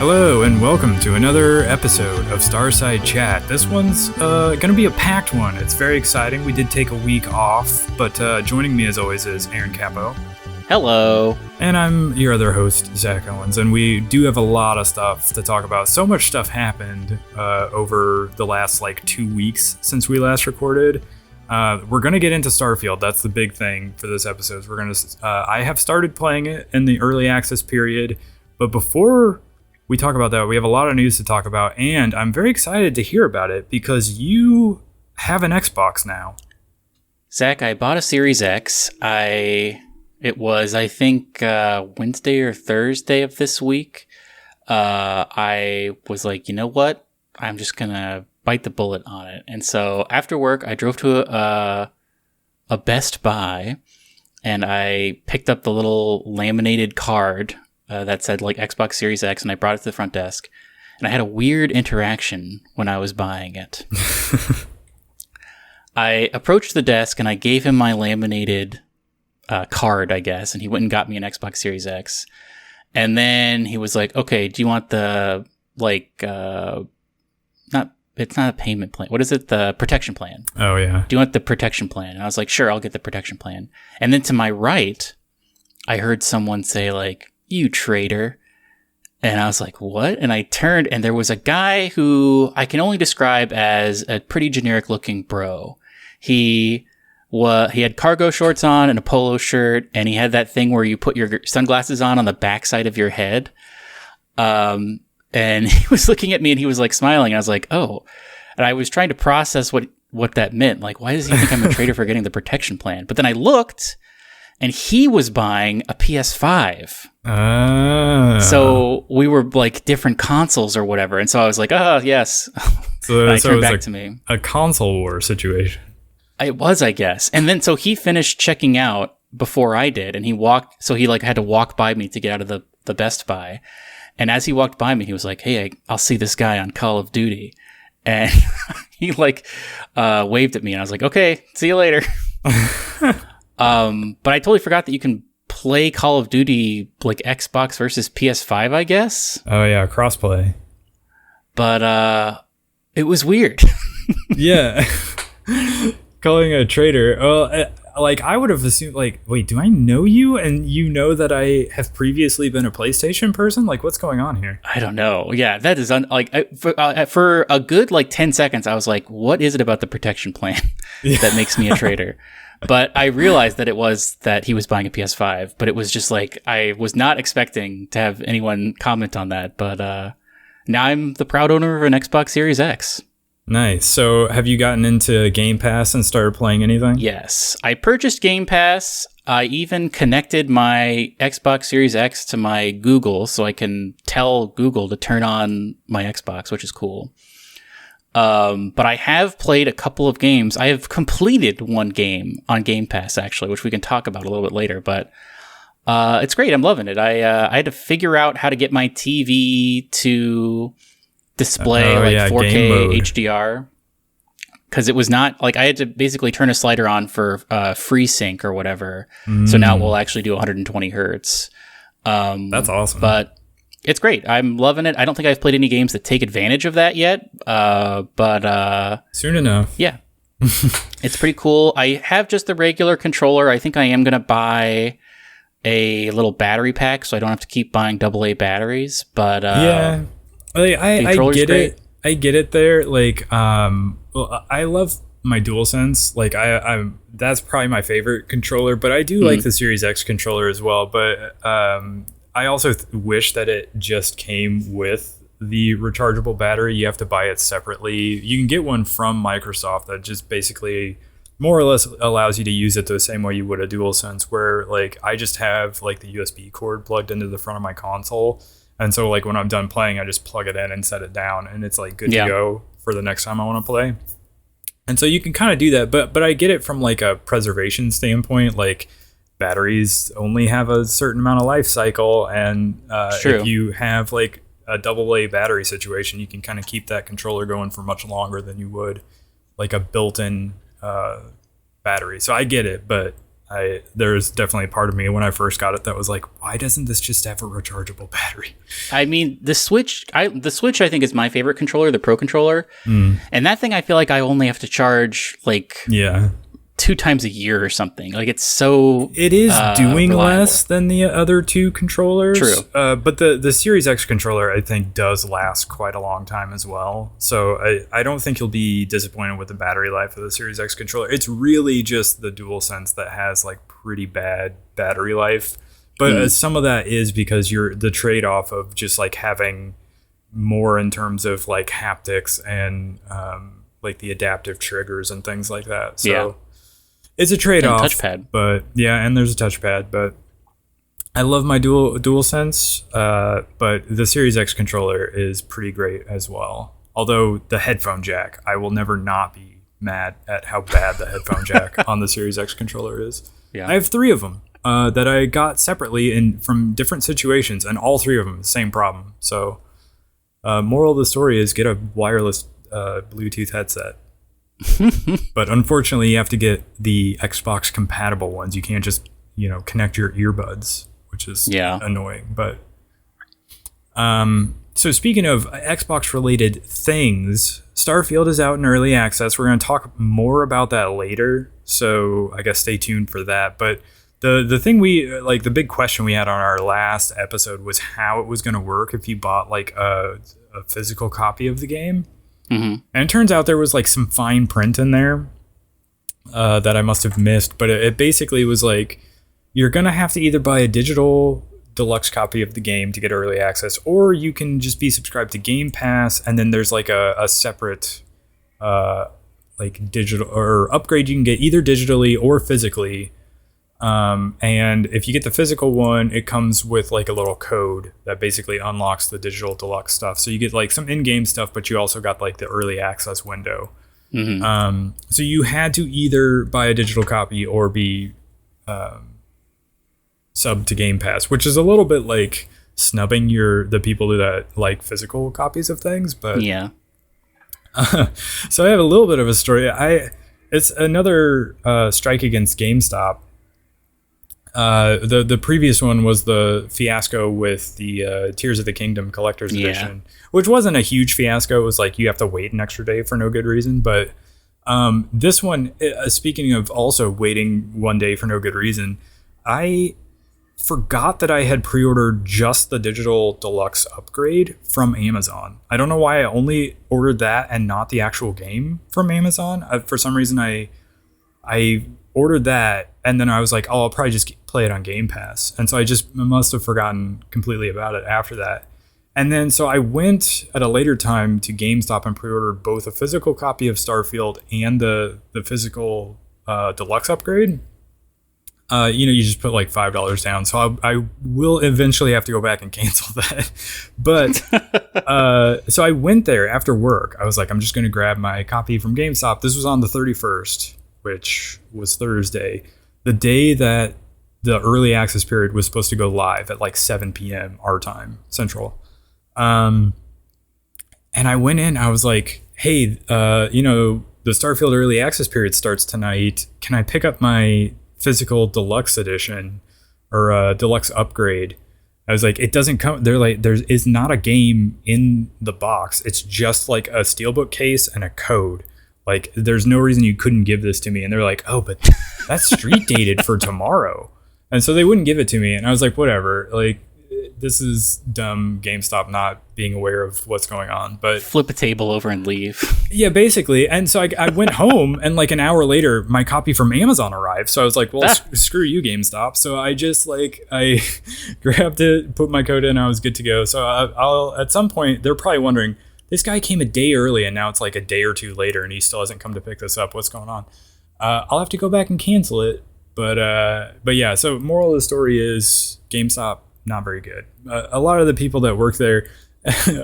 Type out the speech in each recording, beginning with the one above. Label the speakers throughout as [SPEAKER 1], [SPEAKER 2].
[SPEAKER 1] Hello and welcome to another episode of Starside Chat. This one's going to be a packed one. It's very exciting. We did take a week off, but joining me as always is Aaron Capo.
[SPEAKER 2] Hello.
[SPEAKER 1] And I'm your other host, Zach Owens, and we do have a lot of stuff to talk about. So much stuff happened over the last 2 weeks since we last recorded. We're going to get into Starfield. That's the big thing for this episode. I have started playing it in the early access period, but before we talk about that, we have a lot of news to talk about, and I'm very excited to hear about it because you have an Xbox now.
[SPEAKER 2] Zach, I bought a Series X. It was, I think, Wednesday or Thursday of this week. I was like, you know what? I'm just going to bite the bullet on it. And so after work, I drove to a Best Buy, and I picked up the little laminated card that said Xbox Series X, and I brought it to the front desk. And I had a weird interaction when I was buying it. I approached the desk, and I gave him my laminated card, I guess, and he went and got me an Xbox Series X. And then he was like, okay, do you want the, it's not a payment plan. What is it? The protection plan.
[SPEAKER 1] Oh, yeah.
[SPEAKER 2] Do you want the protection plan? And I was like, sure, I'll get the protection plan. And then to my right, I heard someone say, you traitor. And I was like, what? And I turned, and there was a guy who I can only describe as a pretty generic looking bro. He had cargo shorts on and a polo shirt, and he had that thing where you put your sunglasses on the backside of your head. And he was looking at me, and he was smiling. And I was like, oh. And I was trying to process what that meant. Why does he think I'm a traitor for getting the protection plan? But then I looked, and he was buying a PS5. So we were different consoles or whatever. And so I was like, oh, yes.
[SPEAKER 1] So
[SPEAKER 2] it
[SPEAKER 1] was
[SPEAKER 2] back to me.
[SPEAKER 1] A console war situation.
[SPEAKER 2] It was, I guess. And then so he finished checking out before I did. And he had to walk by me to get out of the Best Buy. And as he walked by me, he was like, hey, I'll see this guy on Call of Duty. And he waved at me. And I was like, okay, see you later. But I totally forgot that you can play Call of Duty Xbox versus PS5, I guess.
[SPEAKER 1] Oh yeah, crossplay.
[SPEAKER 2] But it was weird.
[SPEAKER 1] Yeah. Calling a traitor. Well, I would have assumed wait, do I know you? And you know that I have previously been a PlayStation person? What's going on here?
[SPEAKER 2] I don't know. Yeah, that is for a good 10 seconds I was like, what is it about the protection plan that makes me a traitor? But I realized that it was that he was buying a PS5, but it was just I was not expecting to have anyone comment on that. But now I'm the proud owner of an Xbox Series X.
[SPEAKER 1] Nice. So have you gotten into Game Pass and started playing anything?
[SPEAKER 2] Yes. I purchased Game Pass. I even connected my Xbox Series X to my Google so I can tell Google to turn on my Xbox, which is cool. But I have played a couple of games. I have completed one game on Game Pass, actually, which we can talk about a little bit later. But it's great. I'm loving it. I had to figure out how to get my TV to display 4K HDR, because it was not I had to basically turn a slider on for FreeSync or whatever. So now it will actually do 120 hertz.
[SPEAKER 1] That's awesome.
[SPEAKER 2] But it's great. I'm loving it. I don't think I've played any games that take advantage of that yet. But
[SPEAKER 1] soon enough.
[SPEAKER 2] Yeah. It's pretty cool. I have just the regular controller. I think I am going to buy a little battery pack so I don't have to keep buying AA batteries. But
[SPEAKER 1] yeah. I get it. I get it there. I love my DualSense. I'm that's probably my favorite controller, but I do like the Series X controller as well. But I also wish that it just came with the rechargeable battery. You have to buy it separately. You can get one from Microsoft that just basically more or less allows you to use it the same way you would a DualSense, where I just have the USB cord plugged into the front of my console. And so when I'm done playing, I just plug it in and set it down, and it's good to go for the next time I want to play. And so you can kind of do that, but I get it from a preservation standpoint. Batteries only have a certain amount of life cycle, and if you have a AA battery situation, you can kind of keep that controller going for much longer than you would a built-in battery. So I get it, but there's definitely a part of me when I first got it that was like, why doesn't this just have a rechargeable battery?
[SPEAKER 2] I mean, the Switch I think is my favorite controller, the Pro controller. And that thing I feel like I only have to charge like 2 times a year or something. Like it's so
[SPEAKER 1] it is doing
[SPEAKER 2] reliable.
[SPEAKER 1] less than the other 2 controllers.
[SPEAKER 2] True.
[SPEAKER 1] But the Series X controller I think does last quite a long time as well. So I don't think you'll be disappointed with the battery life of the Series X controller. It's really just the DualSense that has like pretty bad battery life. But some of that is because you're the trade-off of just like having more in terms of like haptics and like the adaptive triggers and things like that. So it's a trade-off.
[SPEAKER 2] And touchpad.
[SPEAKER 1] But and there's a touchpad. But I love my DualSense. But the Series X controller is pretty great as well. Although the headphone jack, I will never not be mad at how bad the headphone jack on the Series X controller is. Yeah. I have 3 of them. That I got separately and from different situations, and all 3 of them the same problem. So, moral of the story is get a wireless Bluetooth headset. But unfortunately, you have to get the Xbox compatible ones. You can't just connect your earbuds, which is annoying. But so speaking of Xbox related things, Starfield is out in early access. We're going to talk more about that later. So I guess stay tuned for that. But the thing the big question we had on our last episode was how it was going to work if you bought like a physical copy of the game. And it turns out there was like some fine print in there that I must have missed. But it basically was like, you're going to have to either buy a digital deluxe copy of the game to get early access, or you can just be subscribed to Game Pass. And then there's like a separate like digital or upgrade you can get either digitally or physically. And if you get the physical one, it comes with like a little code that basically unlocks the digital deluxe stuff. So you get like some in-game stuff, but you also got like the early access window. So you had to either buy a digital copy or be sub to Game Pass, which is a little bit like snubbing the people that like physical copies of things. But so I have a little bit of a story. It's another strike against GameStop. The previous one was the fiasco with the Tears of the Kingdom Collector's Edition, which wasn't a huge fiasco. It was like you have to wait an extra day for no good reason. But this one, speaking of also waiting one day for no good reason, I forgot that I had pre-ordered just the digital deluxe upgrade from Amazon. I don't know why I only ordered that and not the actual game from Amazon. For some reason, I ordered that, and then I was like, oh, I'll probably just play it on Game Pass. And so I just must have forgotten completely about it after that. And then so I went at a later time to GameStop and pre-ordered both a physical copy of Starfield and the physical deluxe upgrade. You just put like $5 down. So I will eventually have to go back and cancel that. But so I went there after work. I was like, I'm just going to grab my copy from GameStop. This was on the 31st, which was Thursday, the day that the early access period was supposed to go live at like 7 p.m. our time, Central. And I went in, I was like, hey, the Starfield early access period starts tonight. Can I pick up my physical deluxe edition or deluxe upgrade? I was like, it doesn't come, they're like, there is not a game in the box. It's just like a steelbook case and a code. Like, there's no reason you couldn't give this to me. And they're like, oh, but that's street dated for tomorrow. And so they wouldn't give it to me. And I was like, whatever. Like, this is dumb GameStop not being aware of what's going on. But
[SPEAKER 2] flip a table over and leave.
[SPEAKER 1] Yeah, basically. And so I went home, and like an hour later, my copy from Amazon arrived. So I was like, well, screw you, GameStop. So I just I grabbed it, put my code in, and I was good to go. So I'll at some point, they're probably wondering, this guy came a day early, and now it's like a day or two later, and he still hasn't come to pick this up. What's going on? I'll have to go back and cancel it. But yeah, so moral of the story is GameStop, not very good. A lot of the people that work there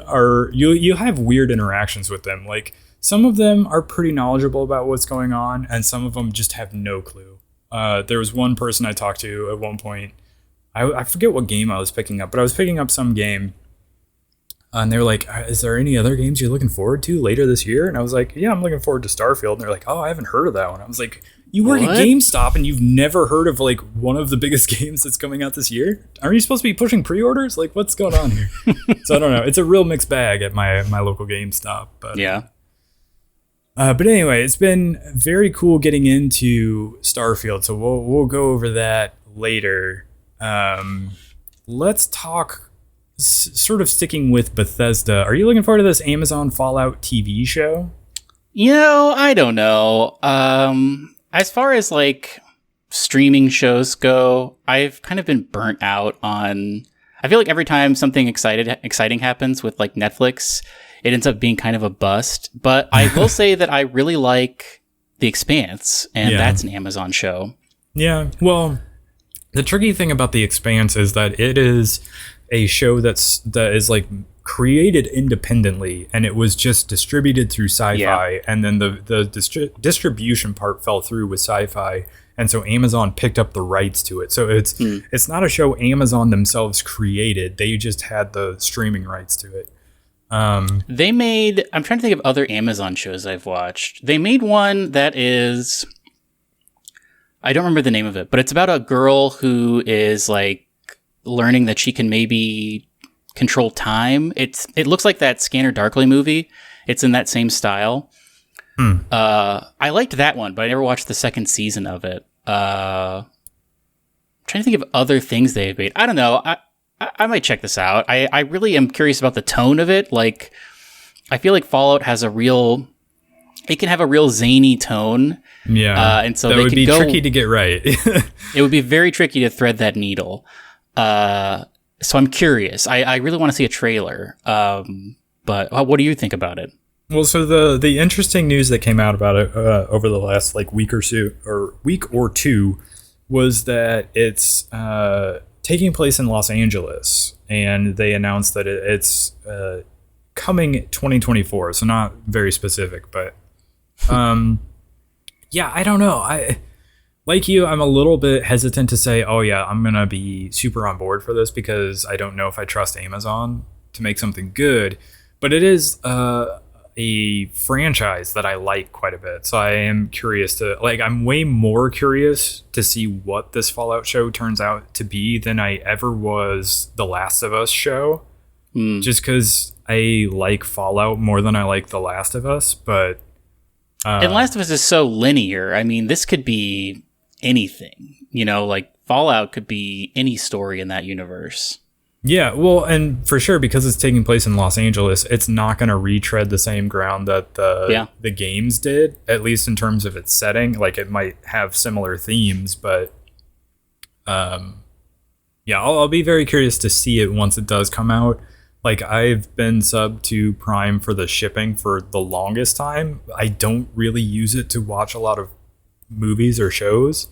[SPEAKER 1] are, you have weird interactions with them. Like, some of them are pretty knowledgeable about what's going on, and some of them just have no clue. There was one person I talked to at one point. I forget what game I was picking up, but I was picking up some game. And they were like, is there any other games you're looking forward to later this year? And I was like, yeah, I'm looking forward to Starfield. And they're like, oh, I haven't heard of that one. I was like, You work at GameStop and you've never heard of like one of the biggest games that's coming out this year? Aren't you supposed to be pushing pre-orders? Like, what's going on here? So I don't know. It's a real mixed bag at my local GameStop. But
[SPEAKER 2] yeah.
[SPEAKER 1] But anyway, it's been very cool getting into Starfield. So we'll go over that later. Let's talk. Sort of sticking with Bethesda. Are you looking forward to this Amazon Fallout TV show?
[SPEAKER 2] I don't know. As far as like streaming shows go, I've kind of been burnt out on. I feel like every time something exciting happens with like Netflix, it ends up being kind of a bust. But I will say that I really like The Expanse, and that's an Amazon show.
[SPEAKER 1] Yeah. Well, the tricky thing about The Expanse is that it is a show that is like created independently, and it was just distributed through Sci-Fi, and then the distribution part fell through with Sci-Fi, and so Amazon picked up the rights to it. So it's not a show Amazon themselves created; they just had the streaming rights to it.
[SPEAKER 2] They made. I'm trying to think of other Amazon shows I've watched. They made one that is. I don't remember the name of it, but it's about a girl who is like learning that she can maybe control time. It looks like that Scanner Darkly movie. It's in that same style. I liked that one, but I never watched the second season of it. I'm trying to think of other things they've made. I don't know. I might check this out. I really am curious about the tone of it. Like, I feel like Fallout has it can have a real zany tone.
[SPEAKER 1] Yeah.
[SPEAKER 2] And so
[SPEAKER 1] that would be tricky to get right.
[SPEAKER 2] It would be very tricky to thread that needle. So I'm curious. I really want to see a trailer. But what do you think about it?
[SPEAKER 1] Well, so the interesting news that came out about it over the last like week or two was that it's taking place in Los Angeles, and they announced that it's coming 2024. So not very specific, but yeah, I don't know. Like you, I'm a little bit hesitant to say, oh yeah, I'm going to be super on board for this because I don't know if I trust Amazon to make something good. But it is a franchise that I like quite a bit. So I am curious I'm way more curious to see what this Fallout show turns out to be than I ever was the Last of Us show. Just because I like Fallout more than I like The Last of Us. But
[SPEAKER 2] and Last of Us is so linear. I mean, this could be anything, like Fallout could be any story in that universe.
[SPEAKER 1] Yeah, well, and for sure, because it's taking place in Los Angeles, it's not going to retread the same ground that the games did, at least in terms of its setting. Like, it might have similar themes, but I'll be very curious to see it once it does come out. Like, I've been subbed to Prime for the shipping for the longest time. I don't really use it to watch a lot of movies or shows,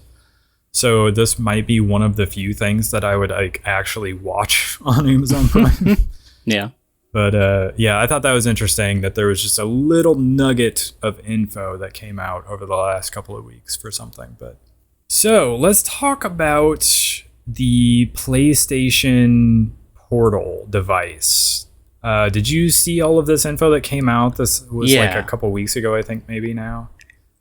[SPEAKER 1] so this might be one of the few things that I would like actually watch on Amazon Prime.
[SPEAKER 2] Yeah,
[SPEAKER 1] but I thought that was interesting that there was just a little nugget of info that came out over the last couple of weeks for something. But so let's talk about the PlayStation Portal device. Did you see all of this info that came out? This was like a couple weeks ago, I think, maybe now.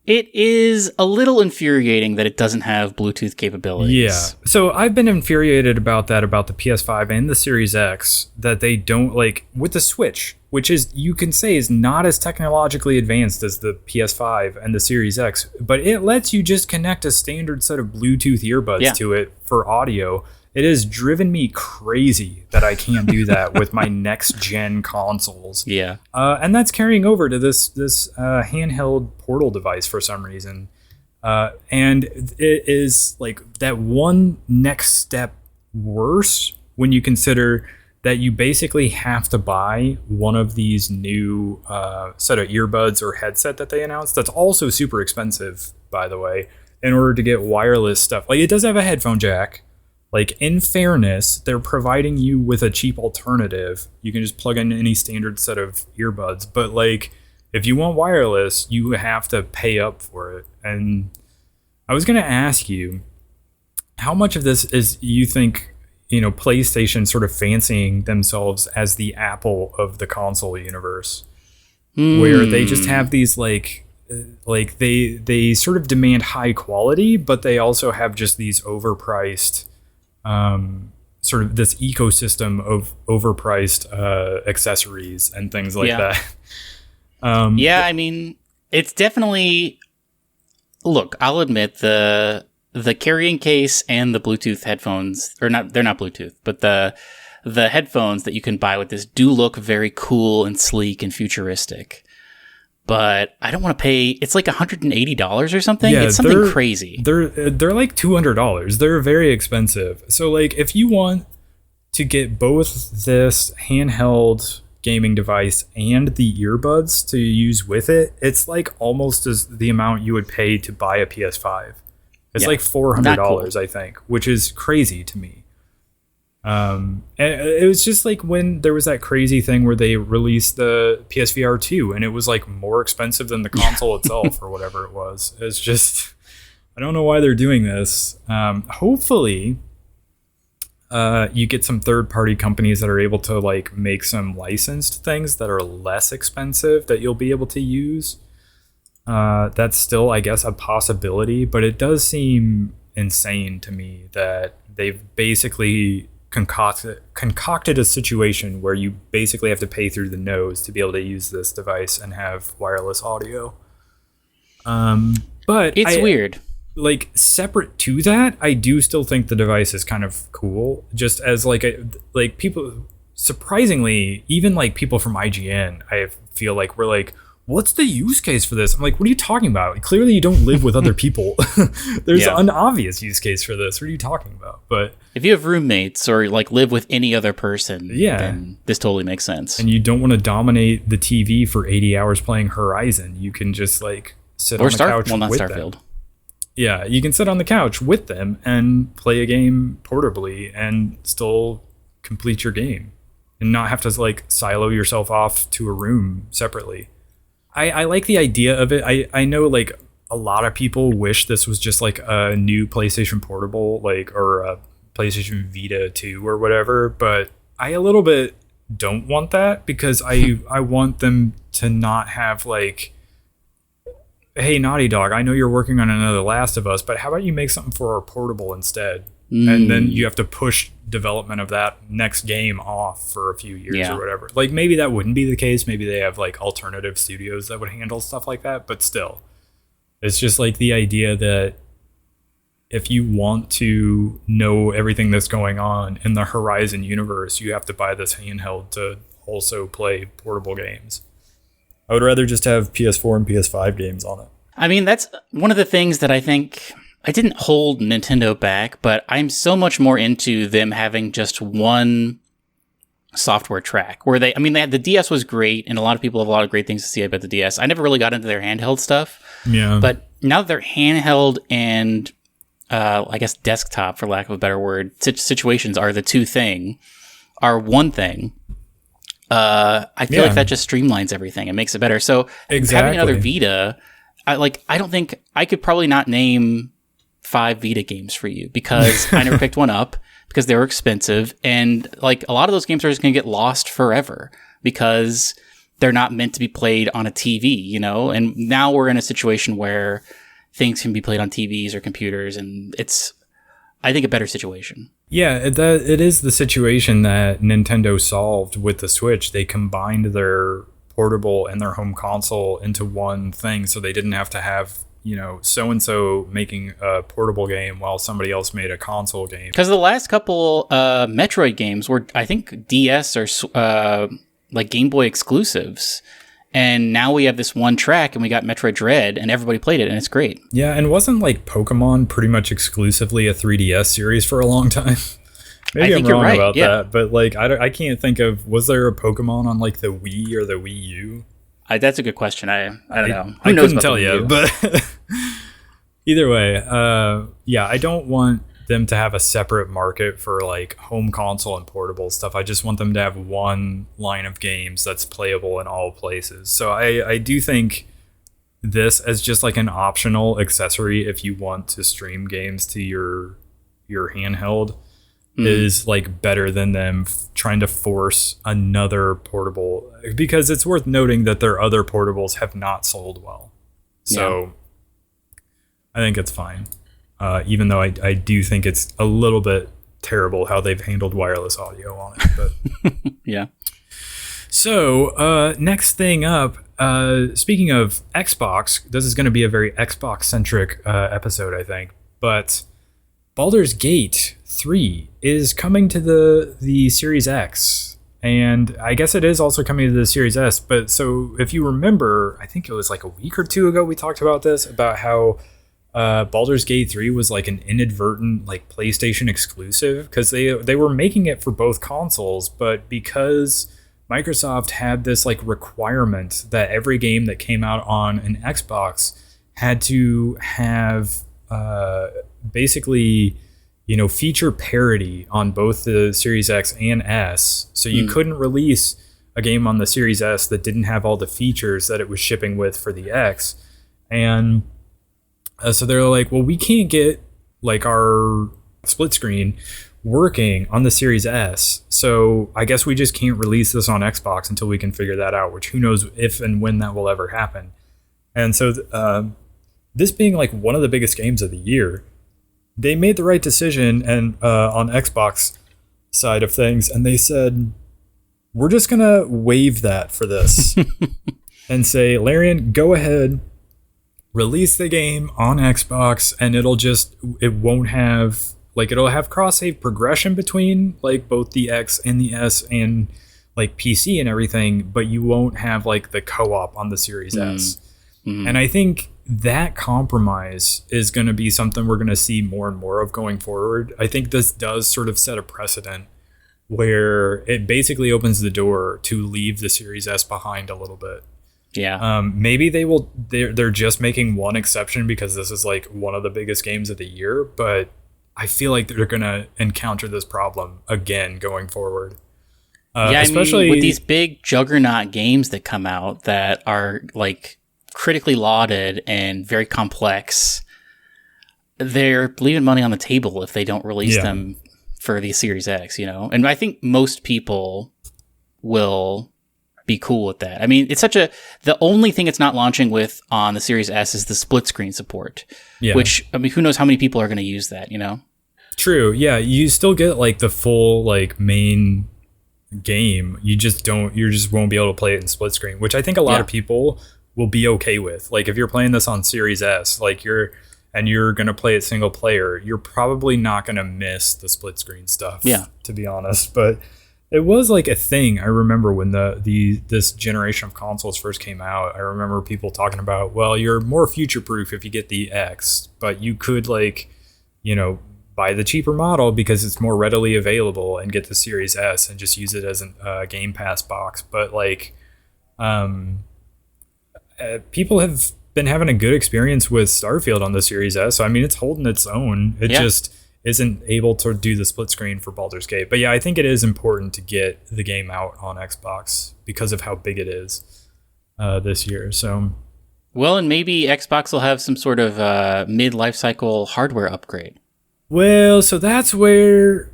[SPEAKER 2] It is a little infuriating that it doesn't have Bluetooth capabilities.
[SPEAKER 1] Yeah. So I've been infuriated about that, about the PS5 and the Series X, that they don't like with the Switch, which is, you can say, is not as technologically advanced as the PS5 and the Series X, but it lets you just connect a standard set of Bluetooth earbuds to it for audio. It has driven me crazy that I can't do that with my next gen consoles.
[SPEAKER 2] Yeah.
[SPEAKER 1] And that's carrying over to this handheld Portal device for some reason. And it is like that one next step worse when you consider that you basically have to buy one of these new set of earbuds or headset that they announced. That's also super expensive, by the way, in order to get wireless stuff. Like, it does have a headphone jack. Like, in fairness, they're providing you with a cheap alternative. You can just plug in any standard set of earbuds. But, like, if you want wireless, you have to pay up for it. And I was going to ask you, how much of this is, you think, PlayStation sort of fancying themselves as the Apple of the console universe? Where they just have these, like, like they sort of demand high quality, but they also have just these overpriced, sort of this ecosystem of overpriced accessories and things like that.
[SPEAKER 2] I mean, it's definitely. Look, I'll admit the carrying case and the Bluetooth headphones, or not, they're not Bluetooth, but the headphones that you can buy with this do look very cool and sleek and futuristic. But I don't want to pay. It's like $180 or something. Yeah, it's something crazy.
[SPEAKER 1] They're like $200. They're very expensive. So like, if you want to get both this handheld gaming device and the earbuds to use with it, it's like almost as the amount you would pay to buy a PS5. It's like $400, cool. I think, which is crazy to me. And it was just like when there was that crazy thing where they released the PSVR 2 and it was like more expensive than the console itself or whatever it was. It's just, I don't know why they're doing this. Hopefully, you get some third-party companies that are able to like make some licensed things that are less expensive that you'll be able to use. That's still, I guess, a possibility, but it does seem insane to me that they've basically concocted a situation where you basically have to pay through the nose to be able to use this device and have wireless audio. But
[SPEAKER 2] it's weird.
[SPEAKER 1] Like, separate to that, I do still think the device is kind of cool. Just as like people, surprisingly, even like people from IGN, I feel like we're like, what's the use case for this? I'm like, what are you talking about? Clearly you don't live with other people. There's an obvious use case for this. What are you talking about? But
[SPEAKER 2] if you have roommates or like live with any other person, then this totally makes sense.
[SPEAKER 1] And you don't want to dominate the TV for 80 hours playing Horizon. You can just like sit on the couch with Starfield. Them. Yeah, you can sit on the couch with them and play a game portably and still complete your game and not have to like silo yourself off to a room separately. I like the idea of it. I know like a lot of people wish this was just like a new PlayStation Portable, like, or a PlayStation Vita 2 or whatever, but I a little bit don't want that because I want them to not have like, hey, Naughty Dog, I know you're working on another Last of Us, but how about you make something for our portable instead? And then you have to push development of that next game off for a few years or whatever. Like, maybe that wouldn't be the case. Maybe they have like alternative studios that would handle stuff like that. But still, it's just like the idea that if you want to know everything that's going on in the Horizon universe, you have to buy this handheld to also play portable games. I would rather just have PS4 and PS5 games on it.
[SPEAKER 2] I mean, that's one of the things that I think I didn't hold Nintendo back, but I'm so much more into them having just one software track where they had the DS was great, and a lot of people have a lot of great things to say about the DS. I never really got into their handheld stuff. Yeah. But now that they're handheld and I guess desktop, for lack of a better word, situations are one thing. I feel like that just streamlines everything and makes it better. So having another Vita, I don't think I could probably not name 5 Vita games for you because I never picked one up because they were expensive, and like a lot of those games are just going to get lost forever because they're not meant to be played on a TV, you know? And now we're in a situation where things can be played on TVs or computers, and it's, I think, a better situation.
[SPEAKER 1] Yeah, it is the situation that Nintendo solved with the Switch. They combined their portable and their home console into one thing, so they didn't have to have, you know, so-and-so making a portable game while somebody else made a console game.
[SPEAKER 2] Because the last couple Metroid games were, I think, DS or like Game Boy exclusives. And now we have this one track and we got Metroid Dread and everybody played it and it's great.
[SPEAKER 1] Yeah, and wasn't like Pokemon pretty much exclusively a 3DS series for a long time? Maybe I'm wrong about that, but like I can't think of, was there a Pokemon on like the Wii or the Wii U?
[SPEAKER 2] That's a good question. I don't know.
[SPEAKER 1] I couldn't tell you, but either way, I don't want them to have a separate market for like home console and portable stuff. I just want them to have one line of games that's playable in all places. So I do think this as just like an optional accessory if you want to stream games to your handheld is like better than them trying to force another portable, because it's worth noting that their other portables have not sold well. So I think it's fine. Even though I do think it's a little bit terrible how they've handled wireless audio on it. But
[SPEAKER 2] yeah.
[SPEAKER 1] So next thing up, speaking of Xbox, this is going to be a very Xbox-centric episode, I think. But Baldur's Gate 3 is coming to the Series X. And I guess it is also coming to the Series S. But so if you remember, I think it was like a week or two ago we talked about this, about how Baldur's Gate 3 was like an inadvertent like PlayStation exclusive, because they were making it for both consoles, but because Microsoft had this like requirement that every game that came out on an Xbox had to have basically, you know, feature parity on both the Series X and S. So you couldn't release a game on the Series S that didn't have all the features that it was shipping with for the X. And so they're like, well, we can't get like our split screen working on the Series S. So I guess we just can't release this on Xbox until we can figure that out, which who knows if and when that will ever happen. And so this being like one of the biggest games of the year, they made the right decision and on Xbox side of things, and they said, we're just going to waive that for this and say, Larian, go ahead, release the game on Xbox, and it won't have, like, it'll have cross-save progression between, like, both the X and the S and, like, PC and everything, but you won't have, like, the co-op on the Series S. And I think that compromise is going to be something we're going to see more and more of going forward. I think this does sort of set a precedent where it basically opens the door to leave the Series S behind a little bit.
[SPEAKER 2] Yeah.
[SPEAKER 1] Maybe they're just making one exception because this is like one of the biggest games of the year, but I feel like they're going to encounter this problem again going forward.
[SPEAKER 2] Especially with these big juggernaut games that come out that are like critically lauded and very complex, they're leaving money on the table if they don't release them for the Series X, you know? And I think most people will be cool with that. I mean, the only thing it's not launching with on the Series S is the split screen support, which, I mean, who knows how many people are going to use that, you know?
[SPEAKER 1] True. Yeah. You still get like the full like main game. You just won't be able to play it in split screen, which I think a lot of people will be okay with. Like if you're playing this on Series S, like you're going to play it single player, you're probably not going to miss the split screen stuff, to be honest. But it was like a thing. I remember when this generation of consoles first came out, I remember people talking about, well, you're more future proof if you get the X, but you could like, you know, buy the cheaper model because it's more readily available and get the Series S and just use it as a Game Pass box. But like, people have been having a good experience with Starfield on the Series S. So, I mean, it's holding its own. It just isn't able to do the split screen for Baldur's Gate. But yeah, I think it is important to get the game out on Xbox because of how big it is this year. So,
[SPEAKER 2] well, and maybe Xbox will have some sort of mid-life cycle hardware upgrade.
[SPEAKER 1] Well, so that's where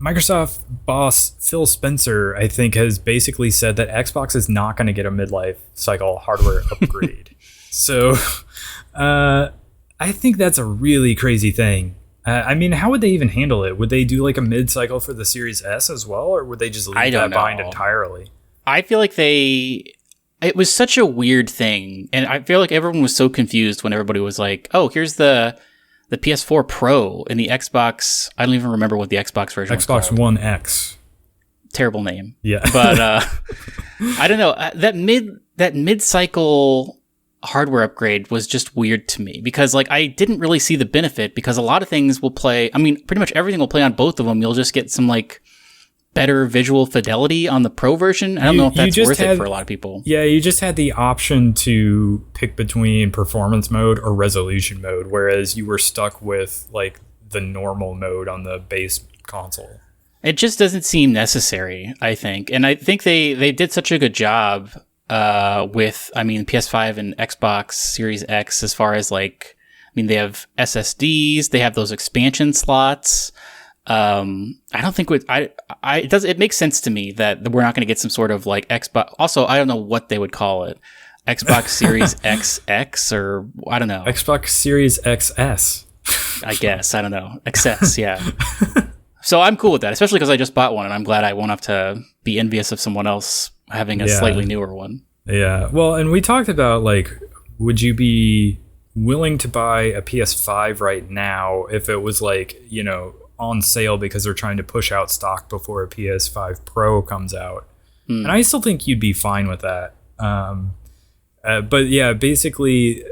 [SPEAKER 1] Microsoft boss Phil Spencer, I think, has basically said that Xbox is not going to get a midlife cycle hardware upgrade. So I think that's a really crazy thing. I mean, how would they even handle it? Would they do like a mid-cycle for the Series S as well, or would they just leave that behind entirely?
[SPEAKER 2] I feel like it was such a weird thing, and I feel like everyone was so confused when everybody was like, oh, here's the PS4 Pro and the Xbox. I don't even remember what the Xbox version was called.
[SPEAKER 1] Xbox One X.
[SPEAKER 2] Terrible name.
[SPEAKER 1] Yeah.
[SPEAKER 2] But I don't know. That mid-cycle hardware upgrade was just weird to me because like I didn't really see the benefit because a lot of things will play. I mean, pretty much everything will play on both of them. You'll just get some like better visual fidelity on the Pro version. I don't know if that's worth it for a lot of people.
[SPEAKER 1] Yeah, you just had the option to pick between performance mode or resolution mode, whereas you were stuck with like the normal mode on the base console.
[SPEAKER 2] It just doesn't seem necessary, I think. And I think they did such a good job with, I mean, PS5 and Xbox Series X as far as like, I mean, they have SSDs, they have those expansion slots. I don't think it makes sense to me that we're not going to get some sort of like Xbox. Also, I don't know what they would call it. Xbox Series XX, or I don't know.
[SPEAKER 1] Xbox Series XS.
[SPEAKER 2] I guess. I don't know. XS, yeah. So I'm cool with that, especially because I just bought one, and I'm glad I won't have to be envious of someone else having a slightly newer one.
[SPEAKER 1] Yeah. Well, and we talked about, like, would you be willing to buy a PS5 right now if it was, like, you know, on sale because they're trying to push out stock before a PS5 Pro comes out? And I still think you'd be fine with that. But yeah, basically,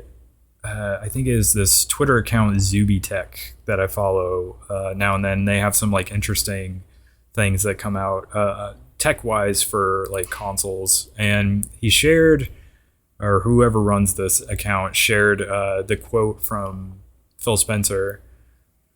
[SPEAKER 1] I think it is this Twitter account ZubiTech that I follow now and then. They have some like interesting things that come out tech wise for like consoles. And he shared, or whoever runs this account shared the quote from Phil Spencer.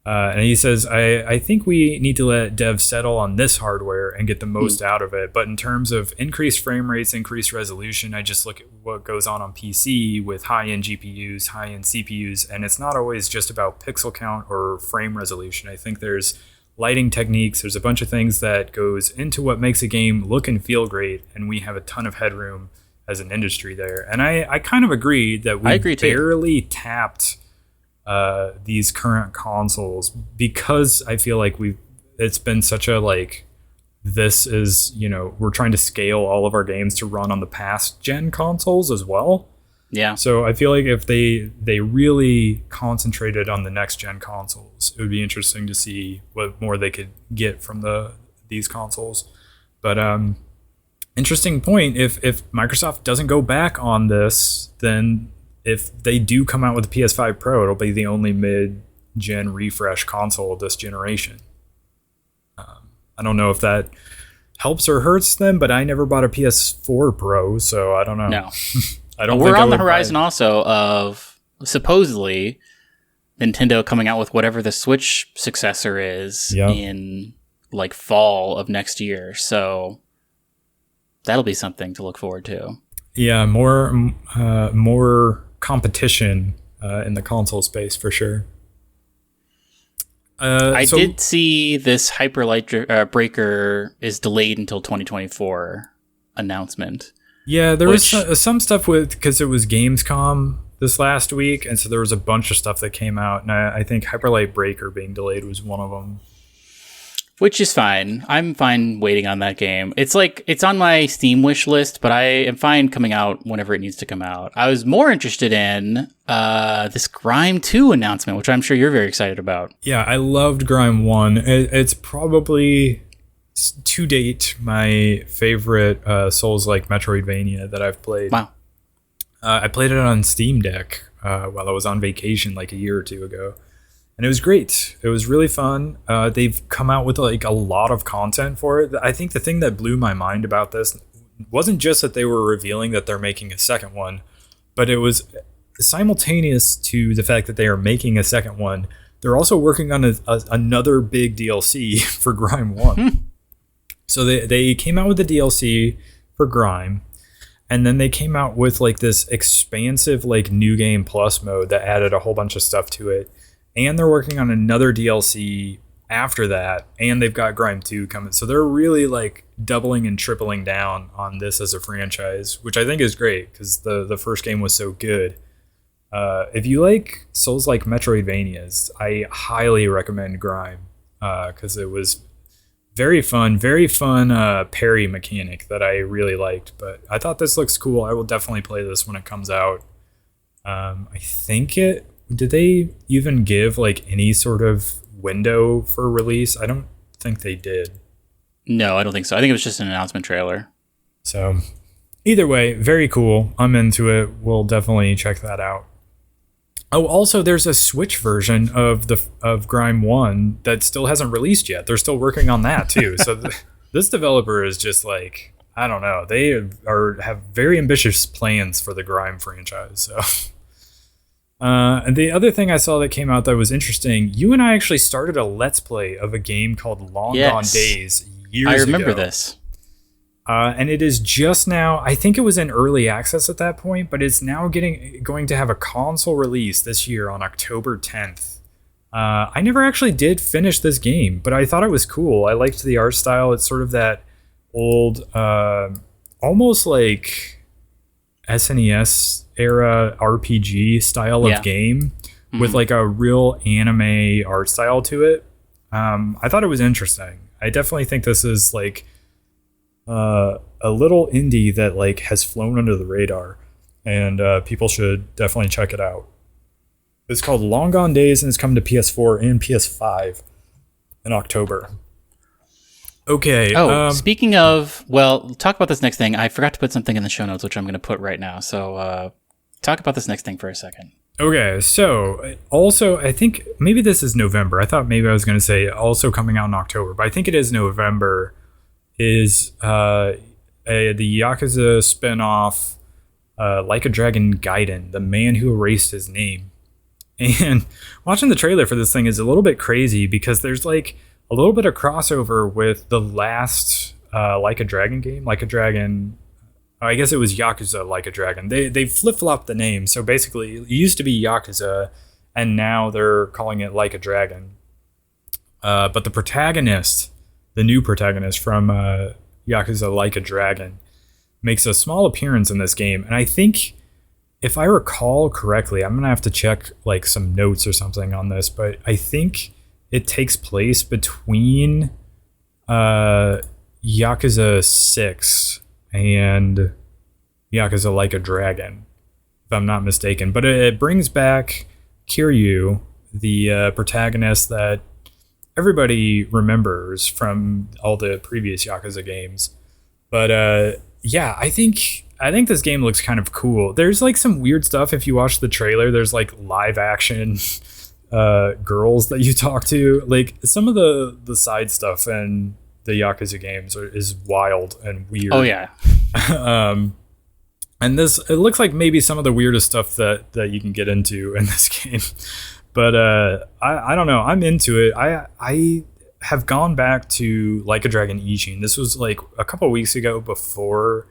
[SPEAKER 1] And he says, I think we need to let devs settle on this hardware and get the most out of it. But in terms of increased frame rates, increased resolution, I just look at what goes on PC with high-end GPUs, high-end CPUs, and it's not always just about pixel count or frame resolution. I think there's lighting techniques, there's a bunch of things that goes into what makes a game look and feel great, and we have a ton of headroom as an industry there. And I kind of agree that we barely tapped these current consoles because I feel like it's been such a like, this is, you know, we're trying to scale all of our games to run on the past gen consoles as well.
[SPEAKER 2] Yeah.
[SPEAKER 1] So I feel like if they really concentrated on the next gen consoles, it would be interesting to see what more they could get from these consoles. But interesting point, if Microsoft doesn't go back on this, then if they do come out with a PS5 Pro, it'll be the only mid-gen refresh console this generation. I don't know if that helps or hurts them, but I never bought a PS4 Pro, so I don't know.
[SPEAKER 2] No.
[SPEAKER 1] I don't.
[SPEAKER 2] We're on the horizon also of supposedly Nintendo coming out with whatever the Switch successor is in like fall of next year. So that'll be something to look forward to. Yeah,
[SPEAKER 1] more competition in the console space for sure.
[SPEAKER 2] I did see this Hyperlight Breaker is delayed until 2024 announcement.
[SPEAKER 1] Yeah, there was some stuff because it was Gamescom this last week, and so there was a bunch of stuff that came out, and I think Hyperlight Breaker being delayed was one of them.
[SPEAKER 2] Which is fine. I'm fine waiting on that game. It's like, it's on my Steam wish list, but I am fine coming out whenever it needs to come out. I was more interested in this Grime 2 announcement, which I'm sure you're very excited about.
[SPEAKER 1] Yeah, I loved Grime 1. It's probably, to date, my favorite Souls-like Metroidvania that I've played.
[SPEAKER 2] Wow.
[SPEAKER 1] I played it on Steam Deck while I was on vacation like a year or two ago. And it was great. It was really fun. They've come out with like a lot of content for it. I think the thing that blew my mind about this wasn't just that they were revealing that they're making a second one, but it was simultaneous to the fact that they are making a second one. They're also working on another big DLC for Grime 1. So they came out with the DLC for Grime, and then they came out with like this expansive like New Game Plus mode that added a whole bunch of stuff to it. And they're working on another DLC after that, and they've got Grime 2 coming. So they're really like doubling and tripling down on this as a franchise, which I think is great because the first game was so good. If you like Souls-like Metroidvanias, I highly recommend Grime because it was very fun parry mechanic that I really liked. But I thought this looks cool. I will definitely play this when it comes out. I think did they even give like any sort of window for release? I don't think they did.
[SPEAKER 2] No, I don't think so. I think it was just an announcement trailer.
[SPEAKER 1] So either way, very cool. I'm into it. We'll definitely check that out. Oh, also there's a Switch version of Grime 1 that still hasn't released yet. They're still working on that too. So this developer is just like, I don't know. They have very ambitious plans for the Grime franchise. So and the other thing I saw that came out that was interesting, you and I actually started a Let's Play of a game called Long Gone Days years ago.
[SPEAKER 2] I remember this.
[SPEAKER 1] And it is just now, I think it was in early access at that point, but it's now going to have a console release this year on October 10th. I never actually did finish this game, but I thought it was cool. I liked the art style. It's sort of that old, almost like SNES era RPG style of game with like a real anime art style to it. I thought it was interesting. I definitely think this is like a little indie that like has flown under the radar, and people should definitely check it out. It's called Long Gone Days, and it's coming to PS4 and PS5 in October. Okay.
[SPEAKER 2] Speaking of, well, talk about this next thing. I forgot to put something in the show notes, which I'm going to put right now. So talk about this next thing for a second.
[SPEAKER 1] Okay, so also, I think maybe this is November. I thought maybe I was going to say also coming out in October, but I think it is November, is the Yakuza spinoff, Like a Dragon Gaiden, The Man Who Erased His Name. And watching the trailer for this thing is a little bit crazy because there's like a little bit of crossover with the last Like a Dragon game. Like a Dragon, I guess it was Yakuza Like a Dragon. They flip-flopped the name. So basically, it used to be Yakuza, and now they're calling it Like a Dragon. But the protagonist, the new protagonist from Yakuza Like a Dragon, makes a small appearance in this game. And I think, if I recall correctly, I'm going to have to check like some notes or something on this, but I think it takes place between Yakuza 6 and Yakuza Like a Dragon, if I'm not mistaken. But it brings back Kiryu, the protagonist that everybody remembers from all the previous Yakuza games. But yeah, I think this game looks kind of cool. There's like some weird stuff if you watch the trailer. There's like live action girls that you talk to. Like some of the side stuff in the Yakuza games is wild and weird.
[SPEAKER 2] Oh yeah.
[SPEAKER 1] And this, it looks like maybe some of the weirdest stuff that you can get into in this game. But I don't know. I'm into it. I have gone back to Like a Dragon Ishin. This was like a couple weeks ago before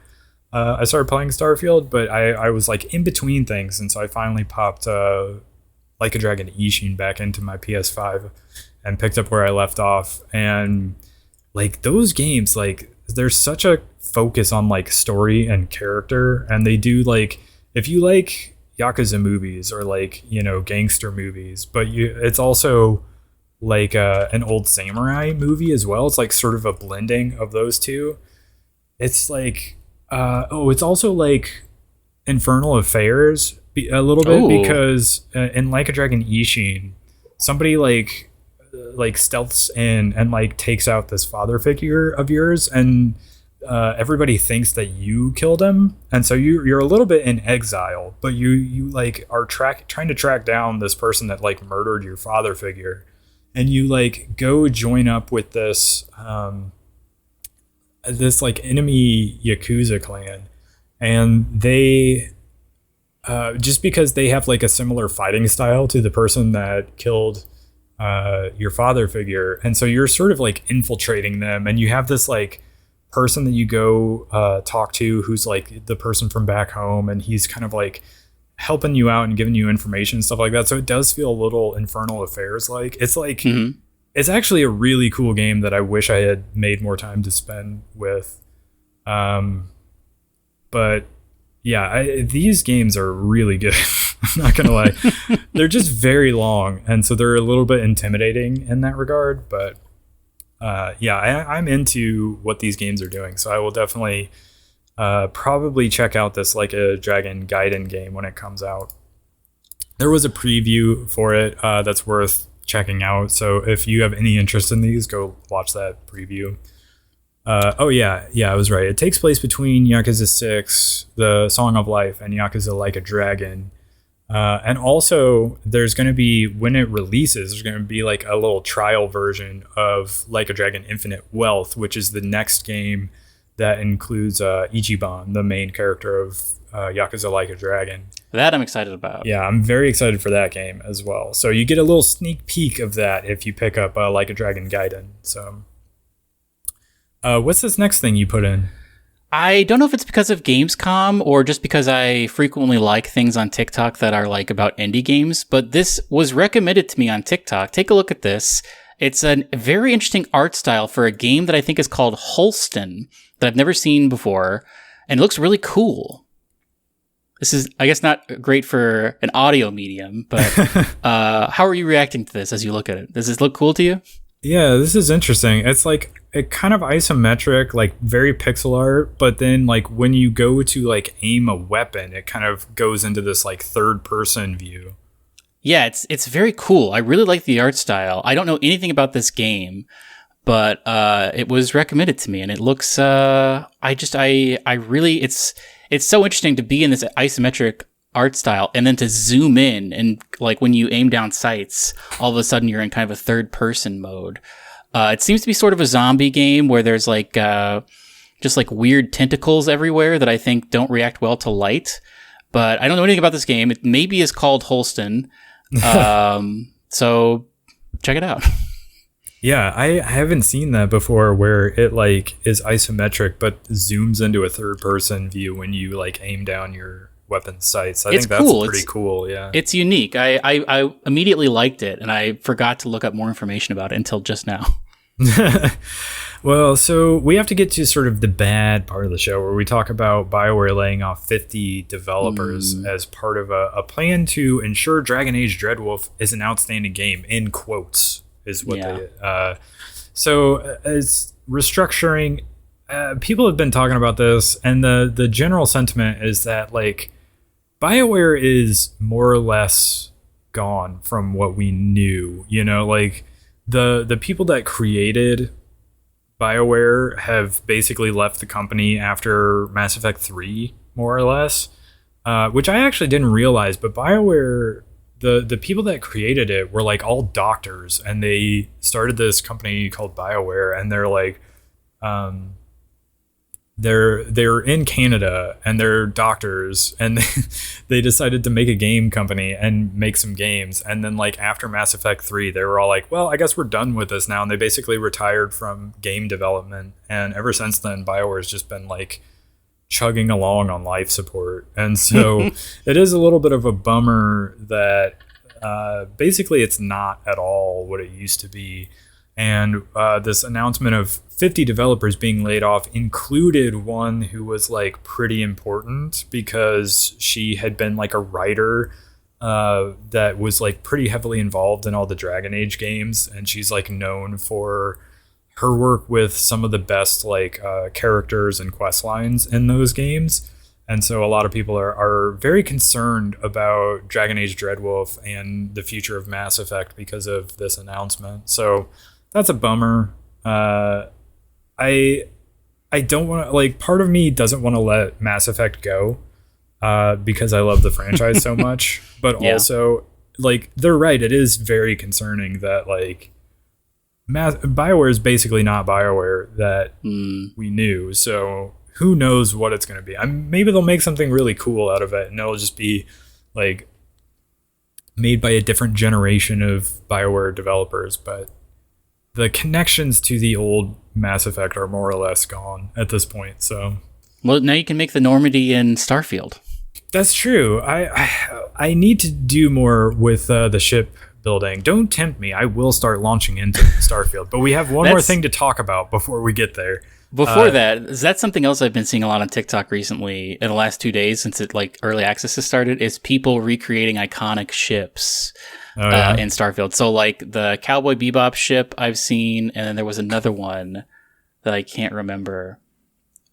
[SPEAKER 1] I started playing Starfield, but I was like in between things, and so I finally popped Like a Dragon Ishin back into my PS5 and picked up where I left off. And like those games, like there's such a focus on like story and character, and they do like, if you like Yakuza movies or like, you know, gangster movies, but it's also like an old samurai movie as well. It's like sort of a blending of those two. It's like it's also like Infernal Affairs a little bit. Ooh. Because in Like a Dragon Ishin, somebody like stealths in and like takes out this father figure of yours, and everybody thinks that you killed him, and so you're a little bit in exile, but you like are trying to track down this person that like murdered your father figure, and you like go join up with this this like enemy Yakuza clan, and they just because they have like a similar fighting style to the person that killed your father figure, and so you're sort of like infiltrating them, and you have this like person that you go talk to who's like the person from back home, and he's kind of like helping you out and giving you information and stuff like that. So it does feel a little Infernal Affairs like. It's like It's actually a really cool game that I wish I had made more time to spend with. But yeah, these games are really good. I'm not gonna lie. They're just very long, and so they're a little bit intimidating in that regard, but yeah, I'm into what these games are doing, so I will definitely probably check out this Like a Dragon Gaiden game when it comes out. There was a preview for it that's worth checking out, so if you have any interest in these, go watch that preview. Oh yeah, I was right. It takes place between Yakuza 6, The Song of Life, and Yakuza Like a Dragon. And also, there's going to be, when it releases, there's going to be like a little trial version of Like a Dragon Infinite Wealth, which is the next game that includes Ichiban, the main character of Yakuza Like a Dragon.
[SPEAKER 2] That I'm excited about.
[SPEAKER 1] Yeah, I'm very excited for that game as well. So you get a little sneak peek of that if you pick up Like a Dragon Gaiden. So, what's this next thing you put in?
[SPEAKER 2] I don't know if it's because of Gamescom or just because I frequently like things on TikTok that are like about indie games, but this was recommended to me on TikTok. Take a look at this. It's a very interesting art style for a game that I think is called Holston that I've never seen before, and it looks really cool. This is, I guess, not great for an audio medium, but how are you reacting to this as you look at it? Does this look cool to you?
[SPEAKER 1] Yeah, this is interesting. It's like it kind of isometric, like very pixel art, but then like when you go to like aim a weapon, it kind of goes into this like third person view.
[SPEAKER 2] Yeah, it's very cool. I really like the art style. I don't know anything about this game, but it was recommended to me, and it looks. I really, it's so interesting to be in this isometric art style, and then to zoom in, and like when you aim down sights, all of a sudden you're in kind of a third person mode. It seems to be sort of a zombie game where there's like just like weird tentacles everywhere that I think don't react well to light. But I don't know anything about this game. It maybe is called Holston. So check it out.
[SPEAKER 1] Yeah, I haven't seen that before where it like is isometric but zooms into a third person view when you like aim down your weapon sights. I think that's cool. Pretty cool, yeah.
[SPEAKER 2] It's unique. I immediately liked it, and I forgot to look up more information about it until just now.
[SPEAKER 1] Well, so we have to get to sort of the bad part of the show where we talk about BioWare laying off 50 developers as part of a plan to ensure Dragon Age Dreadwolf is an outstanding game, in quotes, is what they... So as restructuring, people have been talking about this, and the general sentiment is that, like, BioWare is more or less gone from what we knew, you know, like the people that created BioWare have basically left the company after Mass Effect 3, more or less, which I actually didn't realize, but BioWare, the people that created it were like all doctors, and they started this company called BioWare, and they're like, they're in Canada, and they're doctors, and they decided to make a game company and make some games. And then like after Mass Effect 3, they were all like, well, I guess we're done with this now. And they basically retired from game development. And ever since then, BioWare's just been like chugging along on life support. And so it is a little bit of a bummer that basically it's not at all what it used to be. And this announcement of 50 developers being laid off included one who was like pretty important because she had been like a writer that was like pretty heavily involved in all the Dragon Age games. And she's like known for her work with some of the best like characters and quest lines in those games. And so a lot of people are very concerned about Dragon Age Dreadwolf and the future of Mass Effect because of this announcement. So that's a bummer. I don't want to, like, part of me doesn't want to let Mass Effect go because I love the franchise so much. But also, like, they're right. It is very concerning that, like, BioWare is basically not BioWare that we knew. So who knows what it's going to be. Maybe they'll make something really cool out of it, and it'll just be, like, made by a different generation of BioWare developers. But the connections to the old Mass Effect are more or less gone at this point. So,
[SPEAKER 2] well, now you can make the Normandy in Starfield.
[SPEAKER 1] That's true. I need to do more with the ship building. Don't tempt me. I will start launching into Starfield. But we have one more thing to talk about before we get there.
[SPEAKER 2] Before that's something else I've been seeing a lot on TikTok recently in the last 2 days since it like early access has started is people recreating iconic ships. In Starfield. So like the Cowboy Bebop ship I've seen, and then there was another one that I can't remember.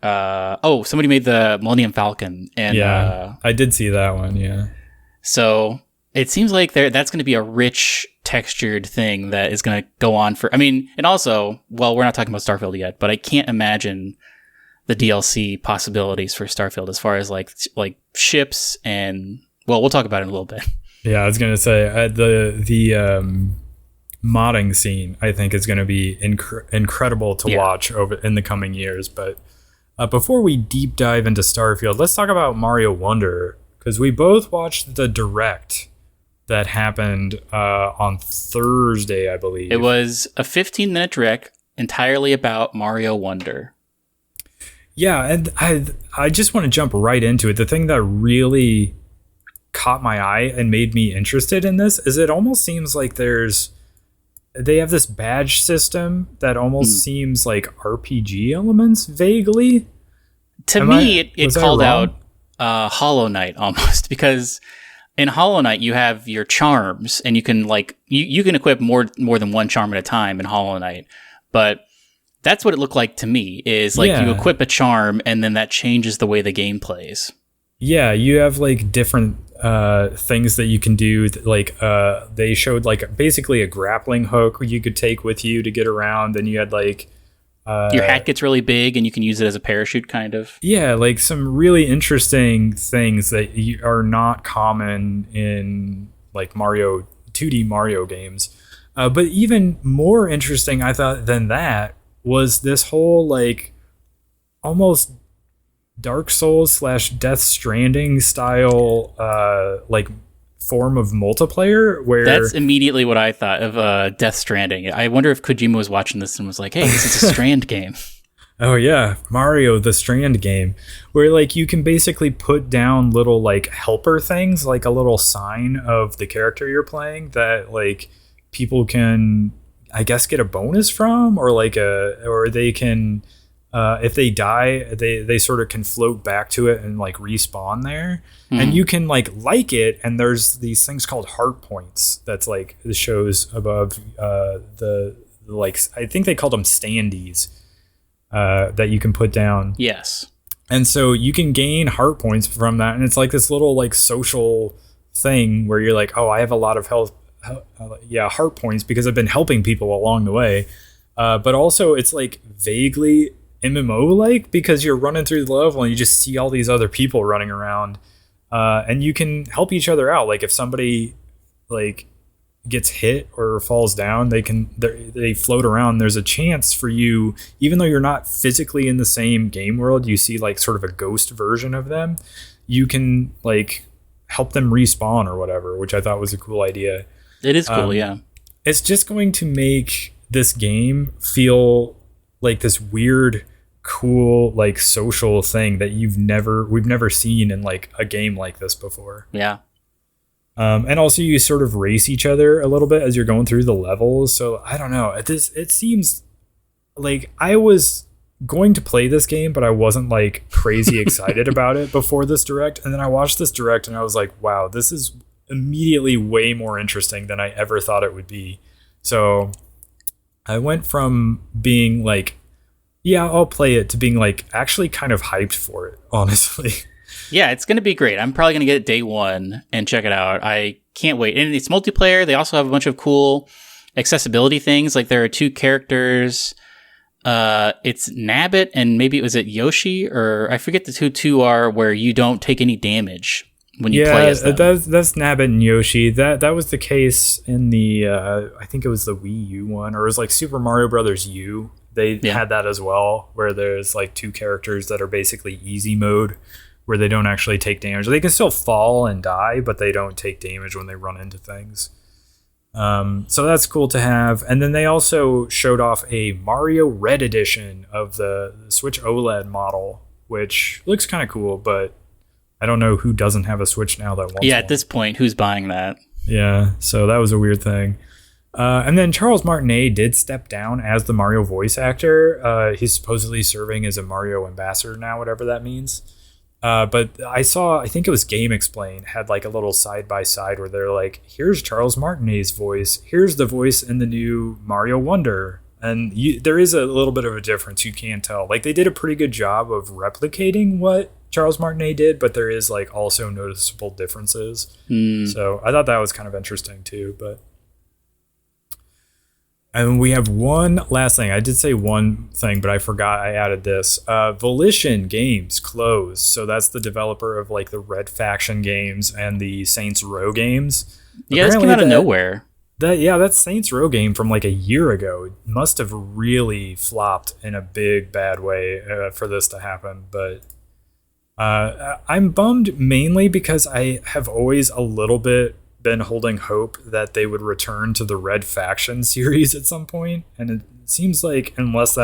[SPEAKER 2] Somebody made the Millennium Falcon. And
[SPEAKER 1] I did see that one, yeah.
[SPEAKER 2] So it seems like that's going to be a rich textured thing that is going to go on for, I mean, and also, well, we're not talking about Starfield yet, but I can't imagine the DLC possibilities for Starfield as far as like ships and, well, we'll talk about it in a little bit.
[SPEAKER 1] Yeah, I was gonna say the modding scene I think is gonna be incredible to watch over in the coming years. But before we deep dive into Starfield, let's talk about Mario Wonder, because we both watched the direct that happened on Thursday, I believe.
[SPEAKER 2] It was a 15-minute direct entirely about Mario Wonder.
[SPEAKER 1] Yeah, and I just want to jump right into it. The thing that really caught my eye and made me interested in this is it almost seems like they have this badge system that almost seems like RPG elements vaguely.
[SPEAKER 2] To me, it called out Hollow Knight almost, because in Hollow Knight you have your charms, and you can like you can equip more than one charm at a time in Hollow Knight, but that's what it looked like to me. Is like you equip a charm, and then that changes the way the game plays.
[SPEAKER 1] Yeah, you have like different things that you can do. Like they showed like basically a grappling hook you could take with you to get around. Then you had like
[SPEAKER 2] your hat gets really big, and you can use it as a parachute, kind of.
[SPEAKER 1] Yeah, like some really interesting things that are not common in like 2D Mario games. But even more interesting, I thought, than that was this whole like almost Dark Souls / Death Stranding style like form of multiplayer, where
[SPEAKER 2] that's immediately what I thought of Death Stranding. I wonder if Kojima was watching this and was like, hey, this is a Strand game.
[SPEAKER 1] Oh yeah, Mario the Strand game, where like you can basically put down little like helper things, like a little sign of the character you're playing that like people can, I guess, get a bonus from, or like or they can if they die, they sort of can float back to it and like respawn there. And you can like it, and there's these things called heart points that's like the shows above the like, I think they called them standees, that you can put down.
[SPEAKER 2] Yes.
[SPEAKER 1] And so you can gain heart points from that, and it's like this little like social thing where you're like, oh, I have a lot of heart points because I've been helping people along the way. But also it's like vaguely MMO like, because you're running through the level and you just see all these other people running around, and you can help each other out. Like if somebody like gets hit or falls down, they float around. There's a chance for you, even though you're not physically in the same game world, you see like sort of a ghost version of them. You can like help them respawn or whatever, which I thought was a cool idea.
[SPEAKER 2] It is cool. Yeah.
[SPEAKER 1] It's just going to make this game feel like this weird, cool, like social thing that we've never seen in like a game like this before.
[SPEAKER 2] Yeah.
[SPEAKER 1] And also you sort of race each other a little bit as you're going through the levels. So I don't know. It seems like I was going to play this game, but I wasn't like crazy excited about it before this direct. And then I watched this direct and I was like, wow, this is immediately way more interesting than I ever thought it would be. So I went from being like, yeah, I'll play it, to being like actually kind of hyped for it, honestly.
[SPEAKER 2] Yeah, it's going to be great. I'm probably going to get it day one and check it out. I can't wait. And it's multiplayer. They also have a bunch of cool accessibility things. Like there are 2 characters. It's Nabbit and maybe was it Yoshi, or I forget who 2 are, where you don't take any damage when you play as them.
[SPEAKER 1] That's Nabbit and Yoshi. That was the case in the I think it was the Wii U one, or it was like Super Mario Brothers U. They had that as well, where there's like 2 characters that are basically easy mode, where they don't actually take damage. They can still fall and die, but they don't take damage when they run into things. So that's cool to have. And then they also showed off a Mario Red edition of the Switch OLED model, which looks kind of cool, but I don't know who doesn't have a Switch now that wants one.
[SPEAKER 2] At this point, who's buying that?
[SPEAKER 1] Yeah, so that was a weird thing. And then Charles Martinet did step down as the Mario voice actor. He's supposedly serving as a Mario ambassador now, whatever that means. But I think it was Game Explain had like a little side-by-side where they're like, here's Charles Martinet's voice, here's the voice in the new Mario Wonder. And there is a little bit of a difference, you can tell. Like they did a pretty good job of replicating what Charles Martinet did, but there is like also noticeable differences. So I thought that was kind of interesting too. And we have one last thing. I did say one thing, but I forgot I added this. Volition Games closed. So that's the developer of like the Red Faction games and the Saints Row games.
[SPEAKER 2] Yeah, this came out of nowhere.
[SPEAKER 1] That Saints Row game from like a year ago must have really flopped in a big bad way for this to happen. But I'm bummed mainly because I have always a little bit been holding hope that they would return to the Red Faction series at some point, and it seems like unless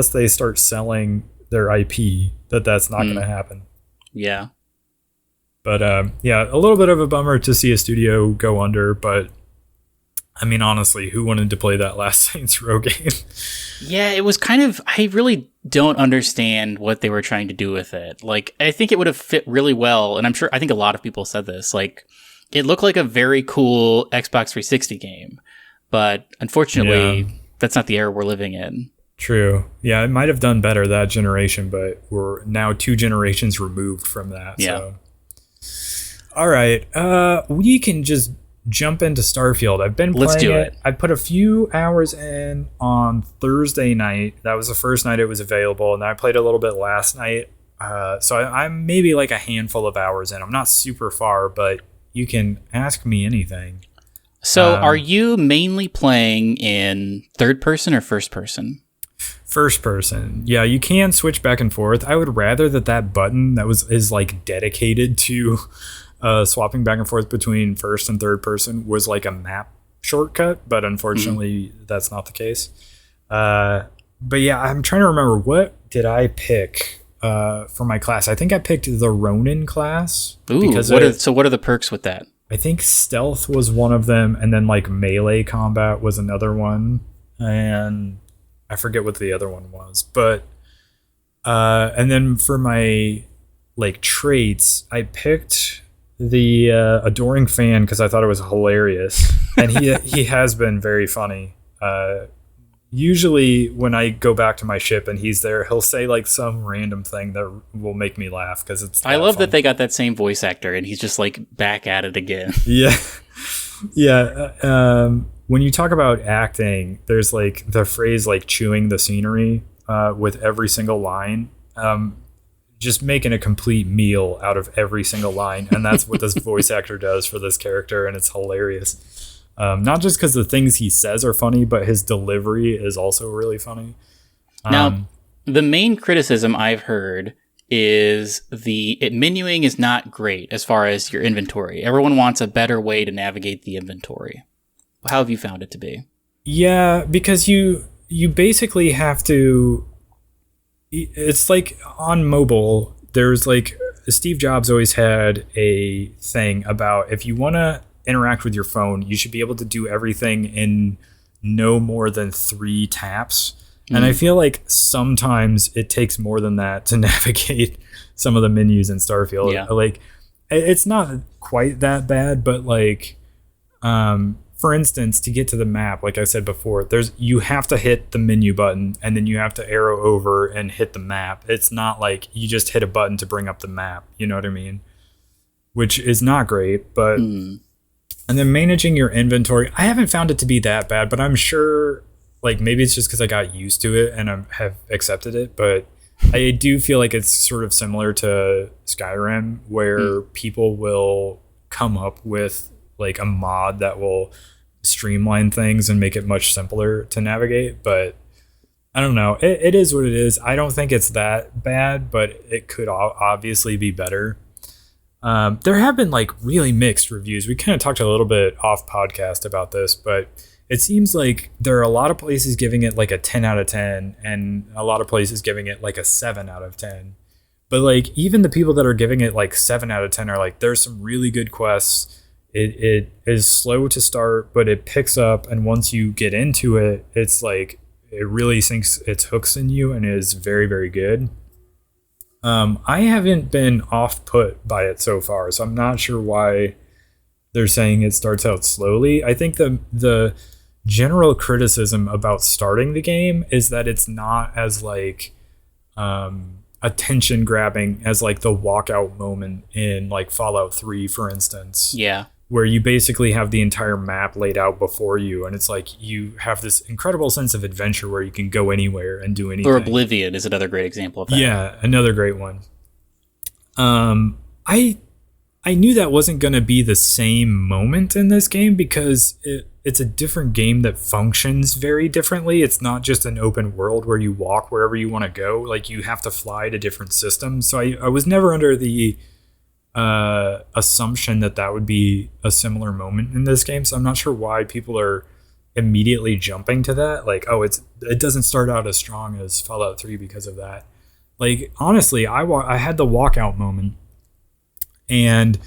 [SPEAKER 1] they start selling their IP, that's not going to happen.
[SPEAKER 2] Yeah.
[SPEAKER 1] But a little bit of a bummer to see a studio go under, but I mean, honestly, who wanted to play that last Saints Row game?
[SPEAKER 2] Yeah, it was kind of, I really don't understand what they were trying to do with it. Like, I think it would have fit really well, and I think a lot of people said this, like, it looked like a very cool Xbox 360 game, but unfortunately, that's not the era we're living in.
[SPEAKER 1] True. Yeah, it might have done better that generation, but we're now 2 generations removed from that.
[SPEAKER 2] Yeah.
[SPEAKER 1] So. All right. We can just jump into Starfield. I've been playing. Let's do it. I put a few hours in on Thursday night. That was the first night it was available, and I played a little bit last night. So I'm maybe like a handful of hours in. I'm not super far, but you can ask me anything.
[SPEAKER 2] So are you mainly playing in third person or first person?
[SPEAKER 1] First person. Yeah, you can switch back and forth. I would rather that button that is like dedicated to swapping back and forth between first and third person was like a map shortcut, but unfortunately that's not the case. But yeah, I'm trying to remember, what did I pick for my class? I think I picked the Ronin class.
[SPEAKER 2] Ooh, what are the perks with that?
[SPEAKER 1] I think stealth was one of them, and then like melee combat was another one, and I forget what the other one was. But and then for my like traits, I picked the adoring fan because I thought it was hilarious, and he has been very funny. Usually when I go back to my ship and he's there, he'll say like some random thing that will make me laugh because it's.
[SPEAKER 2] I love that they got that same voice actor and he's just like back at it again.
[SPEAKER 1] Yeah, yeah. When you talk about acting, there's like the phrase like chewing the scenery with every single line. Just making a complete meal out of every single line, and that's what this voice actor does for this character, and it's hilarious. Not just because the things he says are funny, but his delivery is also really funny.
[SPEAKER 2] Now, the main criticism I've heard is the menuing is not great as far as your inventory. Everyone wants a better way to navigate the inventory. How have you found it to be?
[SPEAKER 1] Yeah, because you basically have to. It's like on mobile, there's like Steve Jobs always had a thing about if you want to interact with your phone, you should be able to do everything in no more than 3 taps. Mm. And I feel like sometimes it takes more than that to navigate some of the menus in Starfield. Yeah. Like, it's not quite that bad, but like, for instance, to get to the map, like I said before, you have to hit the menu button and then you have to arrow over and hit the map. It's not like you just hit a button to bring up the map. You know what I mean? Which is not great, but... And then managing your inventory, I haven't found it to be that bad, but I'm sure, like, maybe it's just because I got used to it and I have accepted it, but I do feel like it's sort of similar to Skyrim, where people will come up with, like, a mod that will streamline things and make it much simpler to navigate, but I don't know. It is what it is. I don't think it's that bad, but it could obviously be better. There have been like really mixed reviews. We kind of talked a little bit off podcast about this, but it seems like there are a lot of places giving it like a 10 out of 10 and a lot of places giving it like a 7 out of 10. But like even the people that are giving it like 7 out of 10 are like, there's some really good quests. It is slow to start, but it picks up. And once you get into it, it's like, it really sinks its hooks in you and is very, very good. I haven't been off-put by it so far, so I'm not sure why they're saying it starts out slowly. I think the general criticism about starting the game is that it's not as like attention grabbing as like the walkout moment in like Fallout 3, for instance.
[SPEAKER 2] Yeah.
[SPEAKER 1] Where you basically have the entire map laid out before you, and it's like you have this incredible sense of adventure where you can go anywhere and do anything.
[SPEAKER 2] Or Oblivion is another great example of that.
[SPEAKER 1] Yeah, another great one. I knew that wasn't going to be the same moment in this game because it's a different game that functions very differently. It's not just an open world where you walk wherever you want to go. Like, you have to fly to different systems. So I was never under the assumption that would be a similar moment in this game, so I'm not sure why people are immediately jumping to that, like, oh, it doesn't start out as strong as Fallout 3 because of that. Like, honestly, I had the walkout moment, and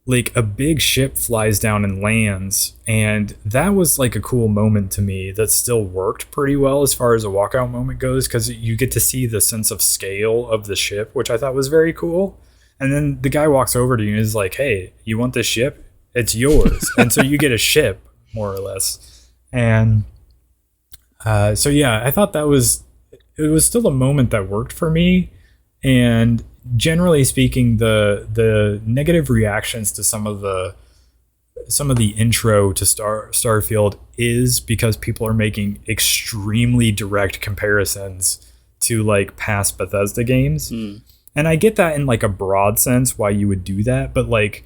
[SPEAKER 1] like a big ship flies down and lands, and that was like a cool moment to me that still worked pretty well as far as a walkout moment goes, because you get to see the sense of scale of the ship, which I thought was very cool. And then the guy walks over to you and is like, hey, you want this ship? It's yours. And so you get a ship, more or less. And so yeah, I thought it was still a moment that worked for me. And generally speaking, the negative reactions to some of the intro to Starfield is because people are making extremely direct comparisons to like past Bethesda games. And I get that in like a broad sense why you would do that, but like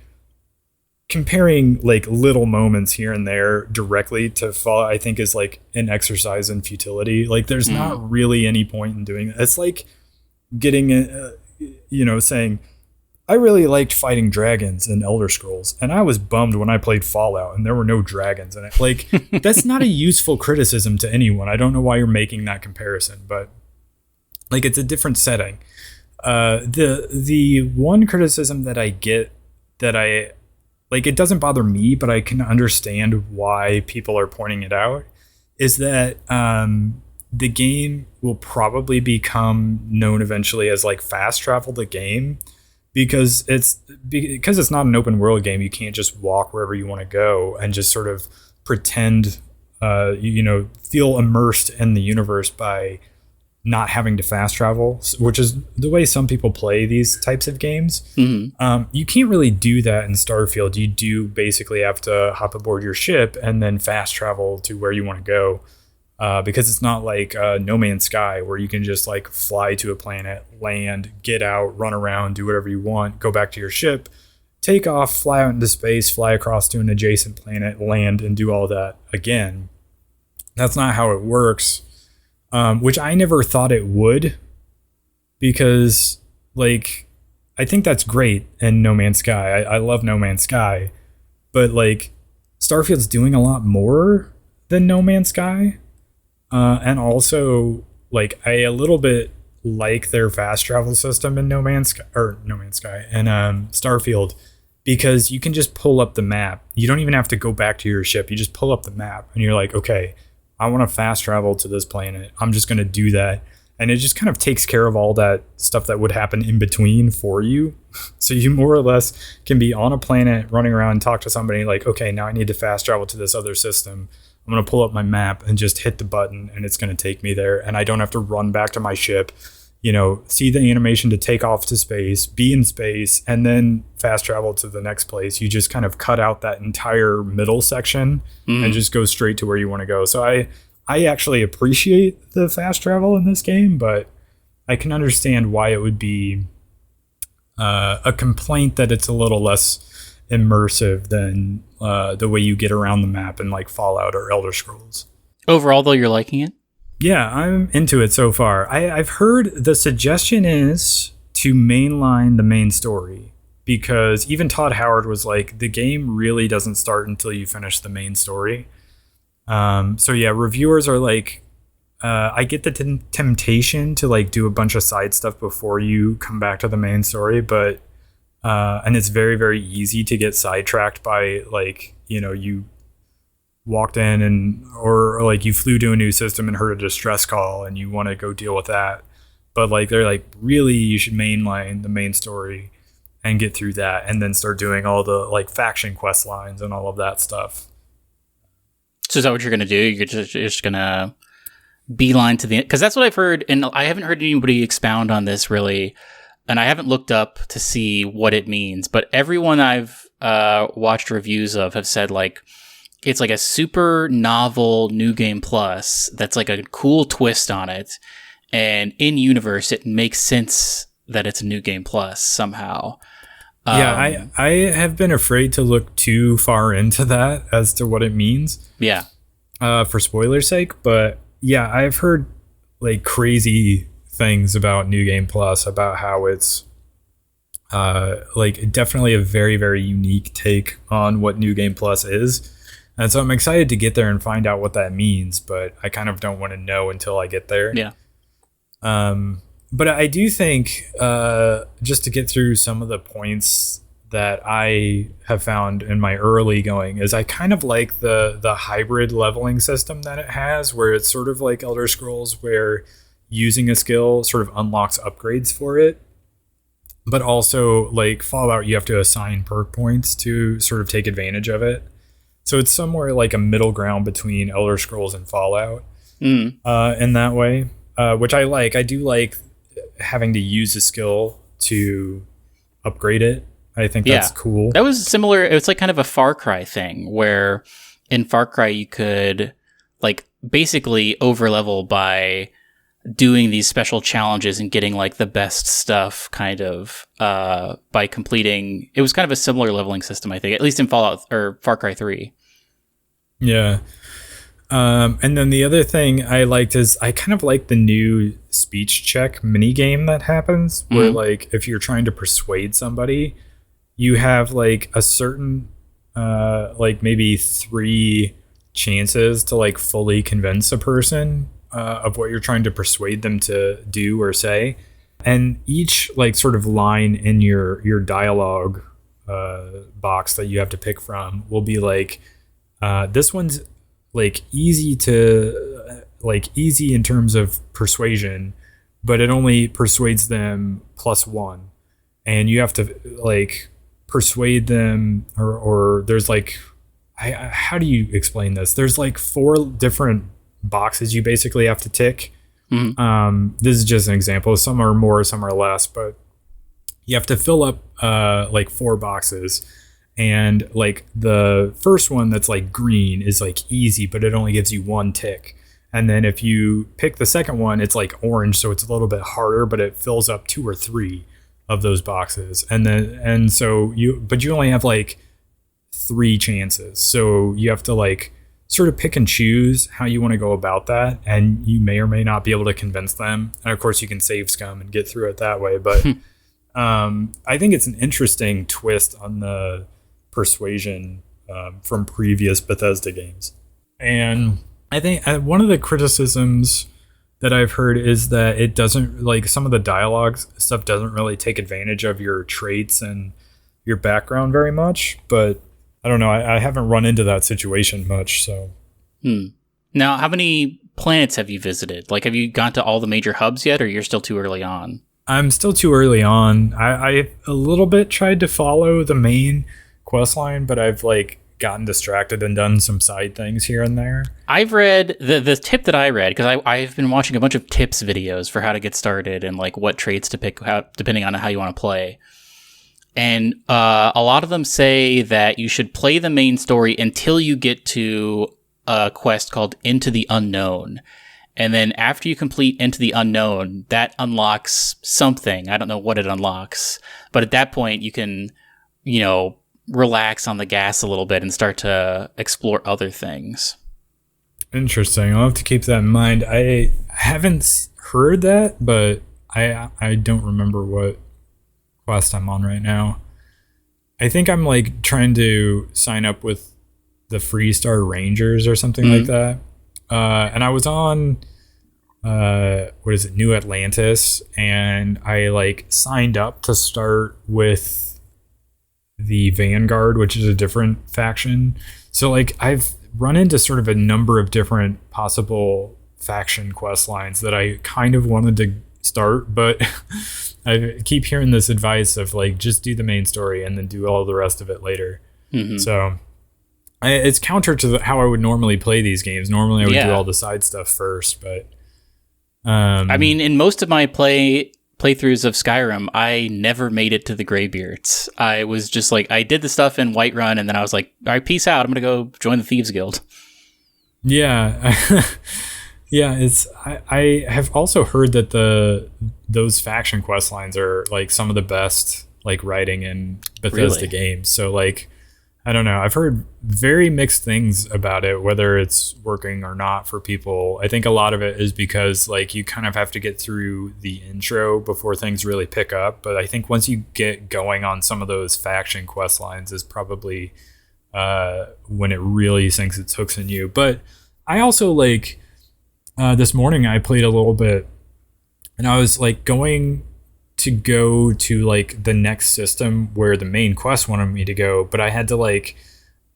[SPEAKER 1] comparing like little moments here and there directly to Fallout, I think is like an exercise in futility. Like there's not really any point in doing that. It's like getting saying, I really liked fighting dragons in Elder Scrolls, and I was bummed when I played Fallout and there were no dragons in it. Like that's not a useful criticism to anyone. I don't know why you're making that comparison, but like it's a different setting. The one criticism that I get that I like, it doesn't bother me, but I can understand why people are pointing it out, is that the game will probably become known eventually as like fast travel the game, because it's not an open world game. You can't just walk wherever you want to go and just sort of pretend feel immersed in the universe by not having to fast travel, which is the way some people play these types of games. You can't really do that in Starfield. You do basically have to hop aboard your ship and then fast travel to where you want to go, because it's not like No Man's Sky where you can just like fly to a planet, land, get out, run around, do whatever you want, go back to your ship, take off, fly out into space, fly across to an adjacent planet, land, and do all that again. That's not how it works. Which I never thought it would, because like I think that's great in No Man's Sky. I love No Man's Sky, but like Starfield's doing a lot more than No Man's Sky, and also like I a little bit like their fast travel system in No Man's Sky and Starfield, because you can just pull up the map. You don't even have to go back to your ship. You just pull up the map and you're like, okay, I want to fast travel to this planet. I'm just going to do that. And it just kind of takes care of all that stuff that would happen in between for you. So you more or less can be on a planet running around and talk to somebody like, okay, now I need to fast travel to this other system. I'm going to pull up my map and just hit the button and it's going to take me there. And I don't have to run back to my ship, see the animation to take off to space, be in space, and then fast travel to the next place. You just kind of cut out that entire middle section and just go straight to where you want to go. So I actually appreciate the fast travel in this game, but I can understand why it would be a complaint that it's a little less immersive than the way you get around the map in like Fallout or Elder Scrolls.
[SPEAKER 2] Overall, though, you're liking it?
[SPEAKER 1] Yeah, I'm into it so far. I've heard the suggestion is to mainline the main story, because even Todd Howard was like, the game really doesn't start until you finish the main story. So yeah, reviewers are like, I get the temptation to like do a bunch of side stuff before you come back to the main story, but and it's very, very easy to get sidetracked by like, you walked in or like you flew to a new system and heard a distress call and you want to go deal with that. But like they're like, really, you should mainline the main story and get through that and then start doing all the like faction quest lines and all of that stuff.
[SPEAKER 2] So is that what you're going to do? You're just going to beeline to the end? Because that's what I've heard, and I haven't heard anybody expound on this really, and I haven't looked up to see what it means, but everyone I've watched reviews of have said like, it's like a super novel New Game Plus that's like a cool twist on it. And in universe, it makes sense that it's a New Game Plus somehow.
[SPEAKER 1] Yeah, I have been afraid to look too far into that as to what it means.
[SPEAKER 2] Yeah.
[SPEAKER 1] For spoiler's sake. But yeah, I've heard like crazy things about New Game Plus, about how it's like definitely a very, very unique take on what New Game Plus is. And so I'm excited to get there and find out what that means, but I kind of don't want to know until I get there.
[SPEAKER 2] Yeah.
[SPEAKER 1] But I do think, just to get through some of the points that I have found in my early going is I kind of like the hybrid leveling system that it has, where it's sort of like Elder Scrolls, where using a skill sort of unlocks upgrades for it. But also, like Fallout, you have to assign perk points to sort of take advantage of it. So it's somewhere like a middle ground between Elder Scrolls and Fallout in that way, which I like. I do like having to use a skill to upgrade it. I think that's cool.
[SPEAKER 2] That was similar. It was like kind of a Far Cry thing, where in Far Cry you could like basically overlevel by doing these special challenges and getting like the best stuff kind of by completing. It was kind of a similar leveling system, I think, at least in Fallout or Far Cry 3.
[SPEAKER 1] Yeah. And then the other thing I liked is I kind of like the new speech check mini game that happens where like if you're trying to persuade somebody, you have like a certain like maybe 3 chances to like fully convince a person of what you're trying to persuade them to do or say. And each like sort of line in your dialogue box that you have to pick from will be like, this one's like easy in terms of persuasion, but it only persuades them +1. And you have to like persuade them or there's like, how do you explain this? There's like 4 different boxes you basically have to tick. This is just an example. Some are more, some are less, but you have to fill up like 4 boxes. And like the first one that's like green is like easy, but it only gives you 1 tick. And then if you pick the second one, it's like orange, so it's a little bit harder, but it fills up 2 or 3 of those boxes. And so you only have like 3 chances. So you have to like sort of pick and choose how you want to go about that, and you may or may not be able to convince them. And of course you can save scum and get through it that way. But I think it's an interesting twist on the persuasion from previous Bethesda games. And I think one of the criticisms that I've heard is that it doesn't, like, some of the dialogue stuff doesn't really take advantage of your traits and your background very much. But I don't know, I haven't run into that situation much. So
[SPEAKER 2] Now, how many planets have you visited? Like, have you gone to all the major hubs yet, or you're still too early on?
[SPEAKER 1] I'm still too early on. I a little bit tried to follow the main quest line, but I've like gotten distracted and done some side things here and there.
[SPEAKER 2] I've read the tip that I read, because I've been watching a bunch of tips videos for how to get started and like what traits to pick out depending on how you want to play. And a lot of them say that you should play the main story until you get to a quest called Into the Unknown. And then after you complete Into the Unknown, that unlocks something. I don't know what it unlocks. But at that point, you can, relax on the gas a little bit and start to explore other things.
[SPEAKER 1] Interesting. I'll have to keep that in mind. I haven't heard that, but I don't remember what quest I'm on right now. I think I'm like trying to sign up with the Freestar Rangers or something like that. And I was on New Atlantis, and I like signed up to start with the Vanguard, which is a different faction. So like I've run into sort of a number of different possible faction quest lines that I kind of wanted to start, but I keep hearing this advice of like just do the main story and then do all the rest of it later. So it's counter to how I would normally play these games. Normally I would do all the side stuff first, but
[SPEAKER 2] I mean, in most of my playthroughs of Skyrim, I never made it to the Greybeards. I was just like, I did the stuff in Whiterun, and then I was like, all right, peace out. I'm going to go join the Thieves Guild.
[SPEAKER 1] Yeah. Yeah, I have also heard that those faction quest lines are like some of the best like writing in Bethesda games. So like, I don't know. I've heard very mixed things about it, whether it's working or not for people. I think a lot of it is because like you kind of have to get through the intro before things really pick up. But I think once you get going on some of those faction quest lines is probably when it really sinks its hooks in you. But I also like this morning I played a little bit, and I was like going to go to like the next system where the main quest wanted me to go, but I had to like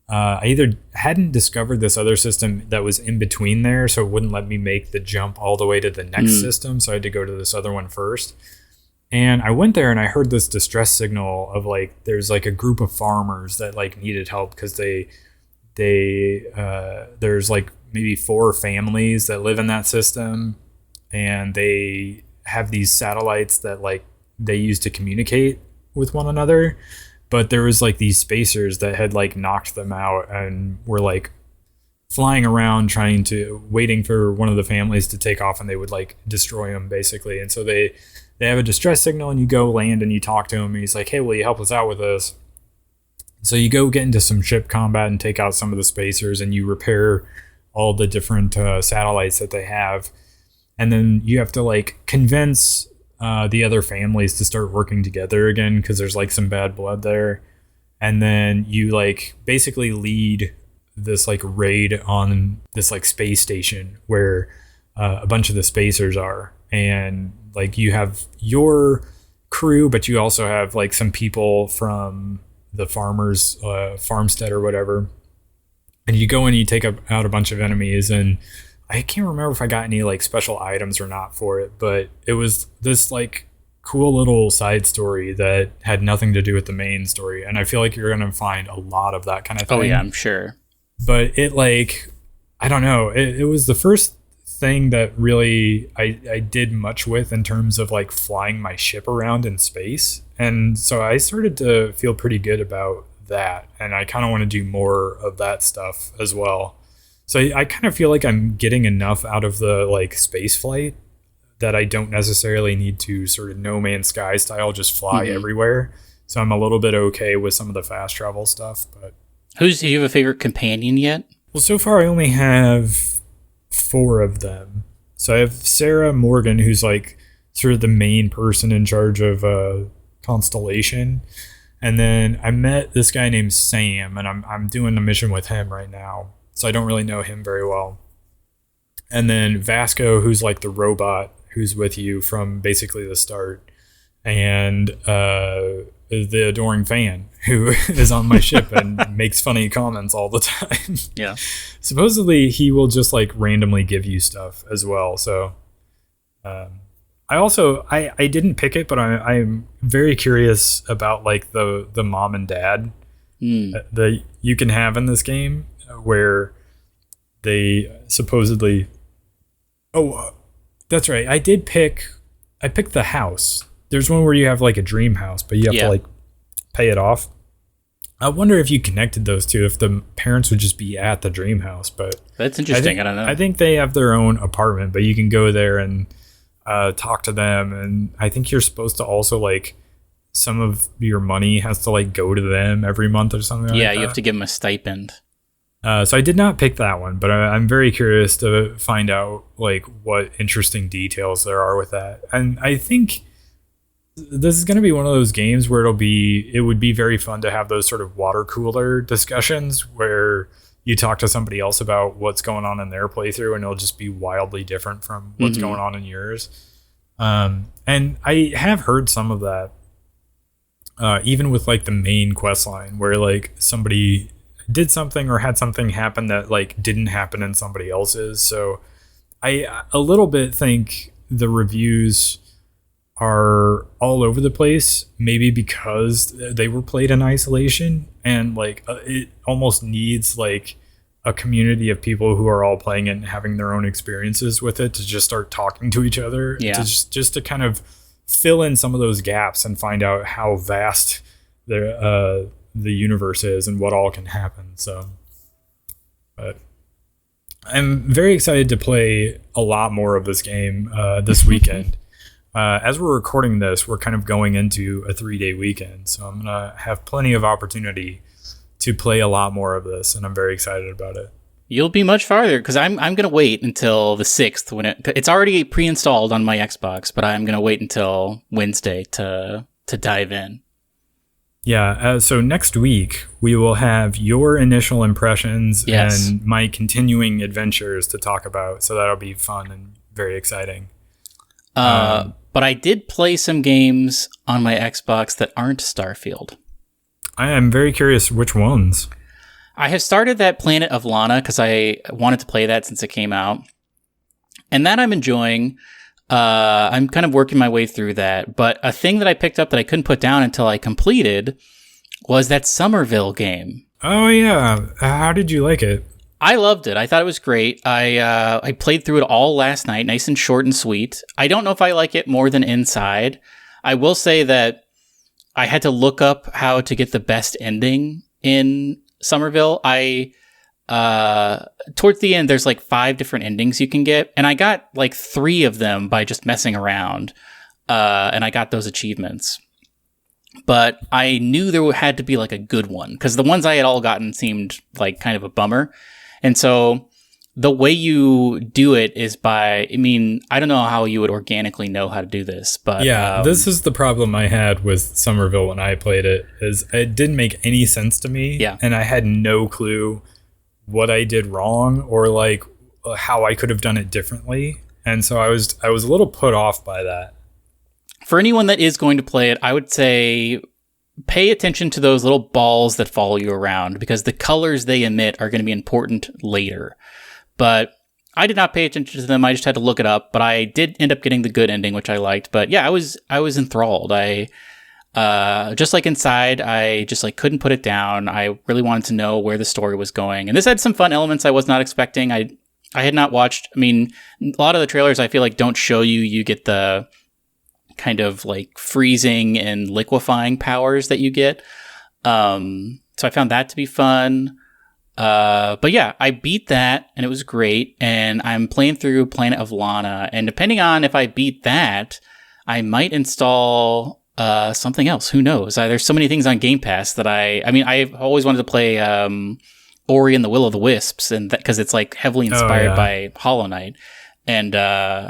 [SPEAKER 1] I either hadn't discovered this other system that was in between there, so it wouldn't let me make the jump all the way to the next system, so I had to go to this other one first. And I went there and I heard this distress signal of like there's like a group of farmers that like needed help because there's like maybe 4 families that live in that system, and they have these satellites that like they use to communicate with one another. But there was like these spacers that had like knocked them out and were like flying around waiting for one of the families to take off, and they would like destroy them basically. And so they have a distress signal, and you go land and you talk to him, and he's like, hey, will you help us out with this? So you go get into some ship combat and take out some of the spacers, and you repair all the different satellites that they have. And then you have to like convince the other families to start working together again, because there's like some bad blood there. And then you like basically lead this like raid on this like space station where a bunch of the spacers are, and like you have your crew, but you also have like some people from the farmers farmstead or whatever, and you go in and you take out a bunch of enemies. And I can't remember if I got any like special items or not for it, but it was this like cool little side story that had nothing to do with the main story. And I feel like you're going to find a lot of that kind of thing.
[SPEAKER 2] Oh yeah, I'm sure.
[SPEAKER 1] But it like, I don't know. It was the first thing that really I did much with in terms of like flying my ship around in space. And so I started to feel pretty good about that. And I kind of want to do more of that stuff as well. So I kind of feel like I'm getting enough out of the like space flight that I don't necessarily need to sort of No Man's Sky style just fly everywhere. So I'm a little bit okay with some of the fast travel stuff. But
[SPEAKER 2] do you have a favorite companion yet?
[SPEAKER 1] Well, so far I only have 4 of them. So I have Sarah Morgan, who's like sort of the main person in charge of Constellation. And then I met this guy named Sam, and I'm doing a mission with him right now. So I don't really know him very well. And then Vasco, who's like the robot who's with you from basically the start. And the adoring fan who is on my ship and makes funny comments all the time.
[SPEAKER 2] Yeah.
[SPEAKER 1] Supposedly he will just like randomly give you stuff as well. So I didn't pick it, but I'm very curious about like the mom and dad that you can have in this game, where they supposedly that's right. I picked the house. There's one where you have like a dream house, but you have to like pay it off. I wonder if you connected those two, if the parents would just be at the dream house. But
[SPEAKER 2] that's interesting. I don't know.
[SPEAKER 1] I think they have their own apartment, but you can go there and talk to them. And I think you're supposed to also like some of your money has to like go to them every month or something like that.
[SPEAKER 2] Yeah, you have to give them a stipend.
[SPEAKER 1] So I did not pick that one, but I'm very curious to find out like what interesting details there are with that. And I think this is going to be one of those games where it would be very fun to have those sort of water cooler discussions where you talk to somebody else about what's going on in their playthrough, and it'll just be wildly different from what's going on in yours. And I have heard some of that, even with like the main quest line, where like somebody did something or had something happen that like didn't happen in somebody else's. So I a little bit think the reviews are all over the place, maybe because they were played in isolation, and like it almost needs like a community of people who are all playing it and having their own experiences with it to just start talking to each other, to just to kind of fill in some of those gaps and find out how vast the universe is and what all can happen. So but I'm very excited to play a lot more of this game this weekend. As we're recording this, we're kind of going into a 3-day weekend, so I'm gonna have plenty of opportunity to play a lot more of this, and I'm very excited about it.
[SPEAKER 2] You'll be much farther, because I'm gonna wait until the 6th when it's already pre-installed on my Xbox, but I'm gonna wait until Wednesday to dive in.
[SPEAKER 1] Yeah, so next week we will have your initial impressions and my continuing adventures to talk about, so that'll be fun and very exciting.
[SPEAKER 2] but I did play some games on my Xbox that aren't Starfield.
[SPEAKER 1] I am very curious which ones.
[SPEAKER 2] I have started that Planet of Lana because I wanted to play that since it came out. And that I'm enjoying. I'm kind of working my way through that. But a thing that I picked up that I couldn't put down until I completed was that Somerville game.
[SPEAKER 1] Oh, yeah. How did you like it?
[SPEAKER 2] I loved it. I thought it was great. I played through it all last night, nice and short and sweet. I don't know if I like it more than Inside. I will say that I had to look up how to get the best ending in Somerville. Towards the end, there's like 5 different endings you can get, and I got like 3 of them by just messing around, and I got those achievements. But I knew there had to be like a good one, because the ones I had all gotten seemed like kind of a bummer. And so the way you do it is by, I mean, I don't know how you would organically know how to do this, but
[SPEAKER 1] yeah, this is the problem I had with Somerville when I played it, is it didn't make any sense to me.
[SPEAKER 2] Yeah.
[SPEAKER 1] And I had no clue what I did wrong or like how I could have done it differently. And so I was a little put off by that.
[SPEAKER 2] For anyone that is going to play it, I would say pay attention to those little balls that follow you around, because the colors they emit are going to be important later. But I did not pay attention to them. I just had to look it up. But I did end up getting the good ending, which I liked. But yeah, I was enthralled. I just like Inside, I just like couldn't put it down. I really wanted to know where the story was going. And this had some fun elements I was not expecting. I had not watched. I mean, a lot of the trailers I feel like don't show you get the kind of like freezing and liquefying powers that you get. So I found that to be fun. But yeah, I beat that and it was great. And I'm playing through Planet of Lana. And depending on if I beat that, I might install something else. Who knows? There's so many things on Game Pass that I've always wanted to play Ori and the Will of the Wisps, and because it's like heavily inspired by Hollow Knight. And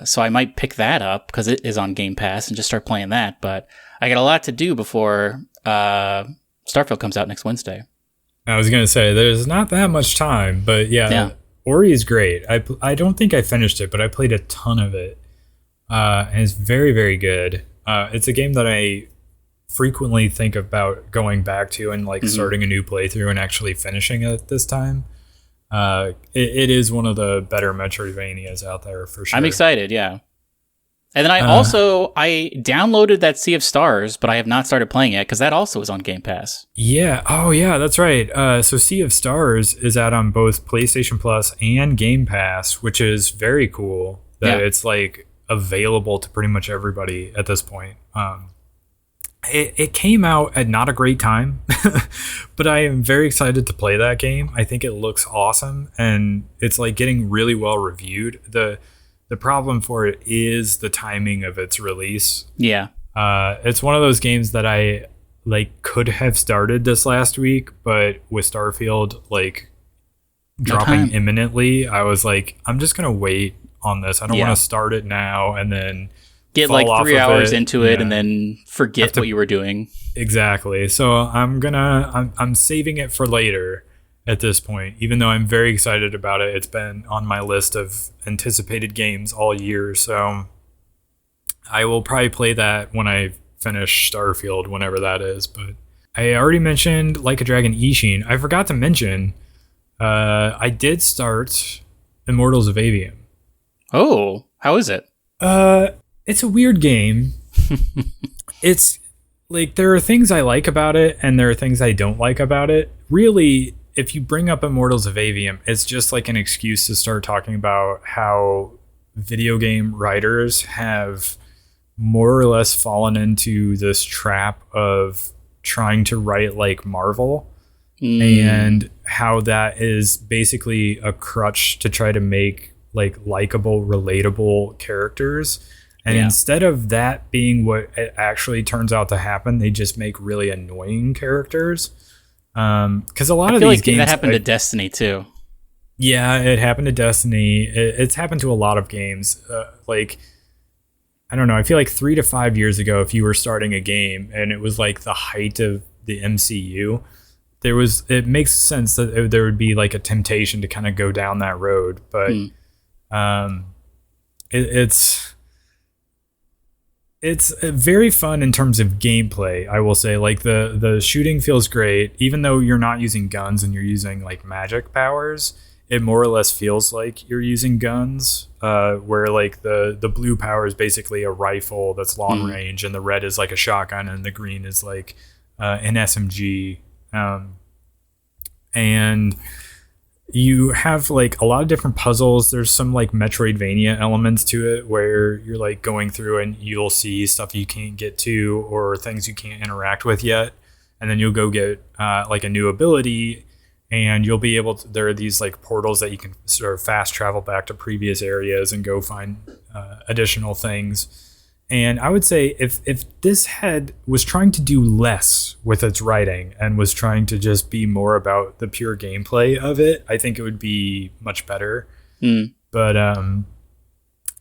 [SPEAKER 2] so I might pick that up because it is on Game Pass and just start playing that. But I got a lot to do before Starfield comes out next Wednesday.
[SPEAKER 1] I was going to say, there's not that much time, but yeah. Ori is great. I don't think I finished it, but I played a ton of it. And it's very, very good. It's a game that I frequently think about going back to and like starting a new playthrough and actually finishing it this time. It is one of the better Metroidvanias out there for sure.
[SPEAKER 2] I'm excited, yeah. And then I downloaded that Sea of Stars, but I have not started playing it because that also is on Game Pass.
[SPEAKER 1] Yeah. Oh, yeah, that's right. So Sea of Stars is out on both PlayStation Plus and Game Pass, which is very cool that it's like available to pretty much everybody at this point. It came out at not a great time, but I am very excited to play that game. I think it looks awesome, and it's like getting really well reviewed. The problem for it is the timing of its release.
[SPEAKER 2] Yeah.
[SPEAKER 1] It's one of those games that I like could have started this last week, but with Starfield like dropping imminently, I was like, I'm just gonna wait on this. I don't want to start it now and then
[SPEAKER 2] get like 3 hours into it and then forget what you were doing.
[SPEAKER 1] Exactly. So I'm saving it for later at this point, even though I'm very excited about it. It's been on my list of anticipated games all year. So I will probably play that when I finish Starfield, whenever that is. But I already mentioned Like a Dragon Ishin. I forgot to mention, I did start Immortals of Aveum.
[SPEAKER 2] Oh, how is it?
[SPEAKER 1] It's a weird game. It's like there are things I like about it and there are things I don't like about it. Really, if you bring up Immortals of Aveum, it's just like an excuse to start talking about how video game writers have more or less fallen into this trap of trying to write like Marvel, and how that is basically a crutch to try to make like likable, relatable characters. And instead of that being what it actually turns out to happen, they just make really annoying characters. Because a lot of these games,
[SPEAKER 2] that happened to Destiny too.
[SPEAKER 1] Yeah, it happened to Destiny. It's happened to a lot of games. Like, I don't know. I feel like 3 to 5 years ago, if you were starting a game and it was like the height of the MCU, it makes sense that there would be like a temptation to kind of go down that road. But it's It's very fun in terms of gameplay, I will say. Like the shooting feels great, even though you're not using guns and you're using like magic powers. It more or less feels like you're using guns, where like the blue power is basically a rifle that's long range, and the red is like a shotgun, and the green is like an SMG. And you have like a lot of different puzzles. There's some like Metroidvania elements to it where you're like going through and you'll see stuff you can't get to or things you can't interact with yet. And then you'll go get like a new ability, and you'll be able to, there are these like portals that you can sort of fast travel back to previous areas and go find additional things. And I would say if this was trying to do less with its writing and was trying to just be more about the pure gameplay of it, I think it would be much better. But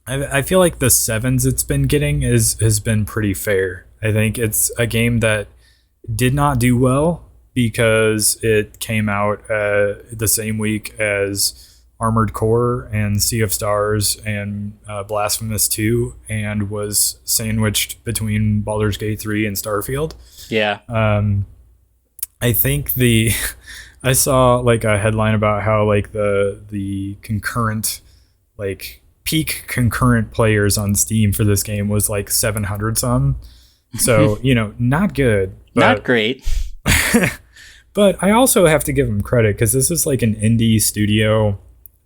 [SPEAKER 1] I feel like the 7s it's been getting has been pretty fair. I think it's a game that did not do well because it came out the same week as Armored Core and Sea of Stars and Blasphemous 2, and was sandwiched between Baldur's Gate 3 and Starfield.
[SPEAKER 2] Yeah.
[SPEAKER 1] I think I saw like a headline about how like the concurrent, like peak concurrent players on Steam for this game was like 700 some. So, not good.
[SPEAKER 2] Not great.
[SPEAKER 1] But I also have to give them credit because this is like an indie studio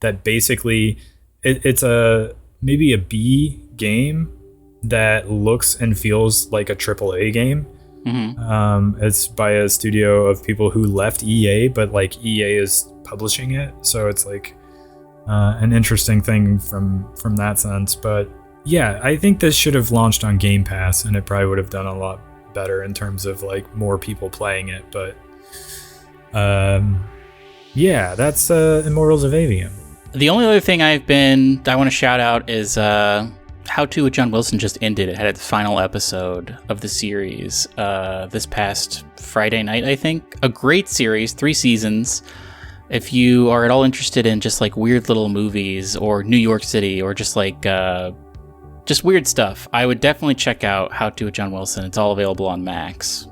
[SPEAKER 1] that basically it's maybe a B game that looks and feels like a AAA game. It's by a studio of people who left EA, but like EA is publishing it, so it's like an interesting thing from that sense. But yeah, I think this should have launched on Game Pass, and it probably would have done a lot better in terms of like more people playing it. But yeah, that's Immortals of Aveum.
[SPEAKER 2] The only other thing I want to shout out is How To with John Wilson just ended. It had its final episode of the series this past Friday night, I think. A great series, 3 seasons. If you are at all interested in just like weird little movies or New York City or just like just weird stuff, I would definitely check out How To with John Wilson. It's all available on Max.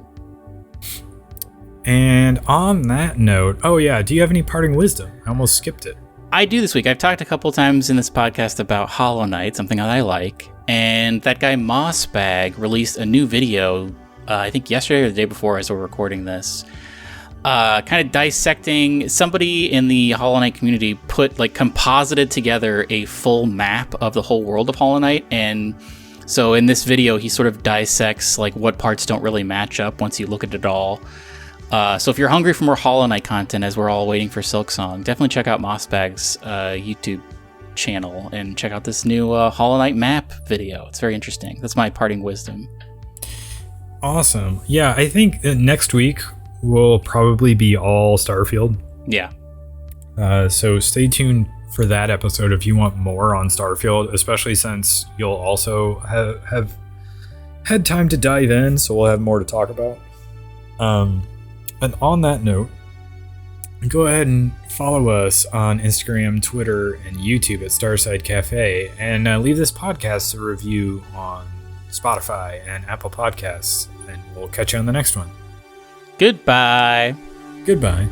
[SPEAKER 1] And on that note, oh yeah, do you have any parting wisdom? I almost skipped it.
[SPEAKER 2] I do this week. I've talked a couple times in this podcast about Hollow Knight, something that I like. And that guy Mossbag released a new video, I think yesterday or the day before as we're recording this, kind of dissecting. Somebody in the Hollow Knight community composited together a full map of the whole world of Hollow Knight. And so in this video, he sort of dissects like what parts don't really match up once you look at it all. So if you're hungry for more Hollow Knight content as we're all waiting for Silksong, definitely check out Mossbag's YouTube channel and check out this new Hollow Knight map video. It's very interesting. That's my parting wisdom.
[SPEAKER 1] Awesome. Yeah, I think next week will probably be all Starfield.
[SPEAKER 2] Yeah.
[SPEAKER 1] So stay tuned for that episode if you want more on Starfield, especially since you'll also have had time to dive in, so we'll have more to talk about. And on that note, go ahead and follow us on Instagram, Twitter, and YouTube at Starside Cafe, and leave this podcast a review on Spotify and Apple Podcasts, and we'll catch you on the next one.
[SPEAKER 2] Goodbye.
[SPEAKER 1] Goodbye.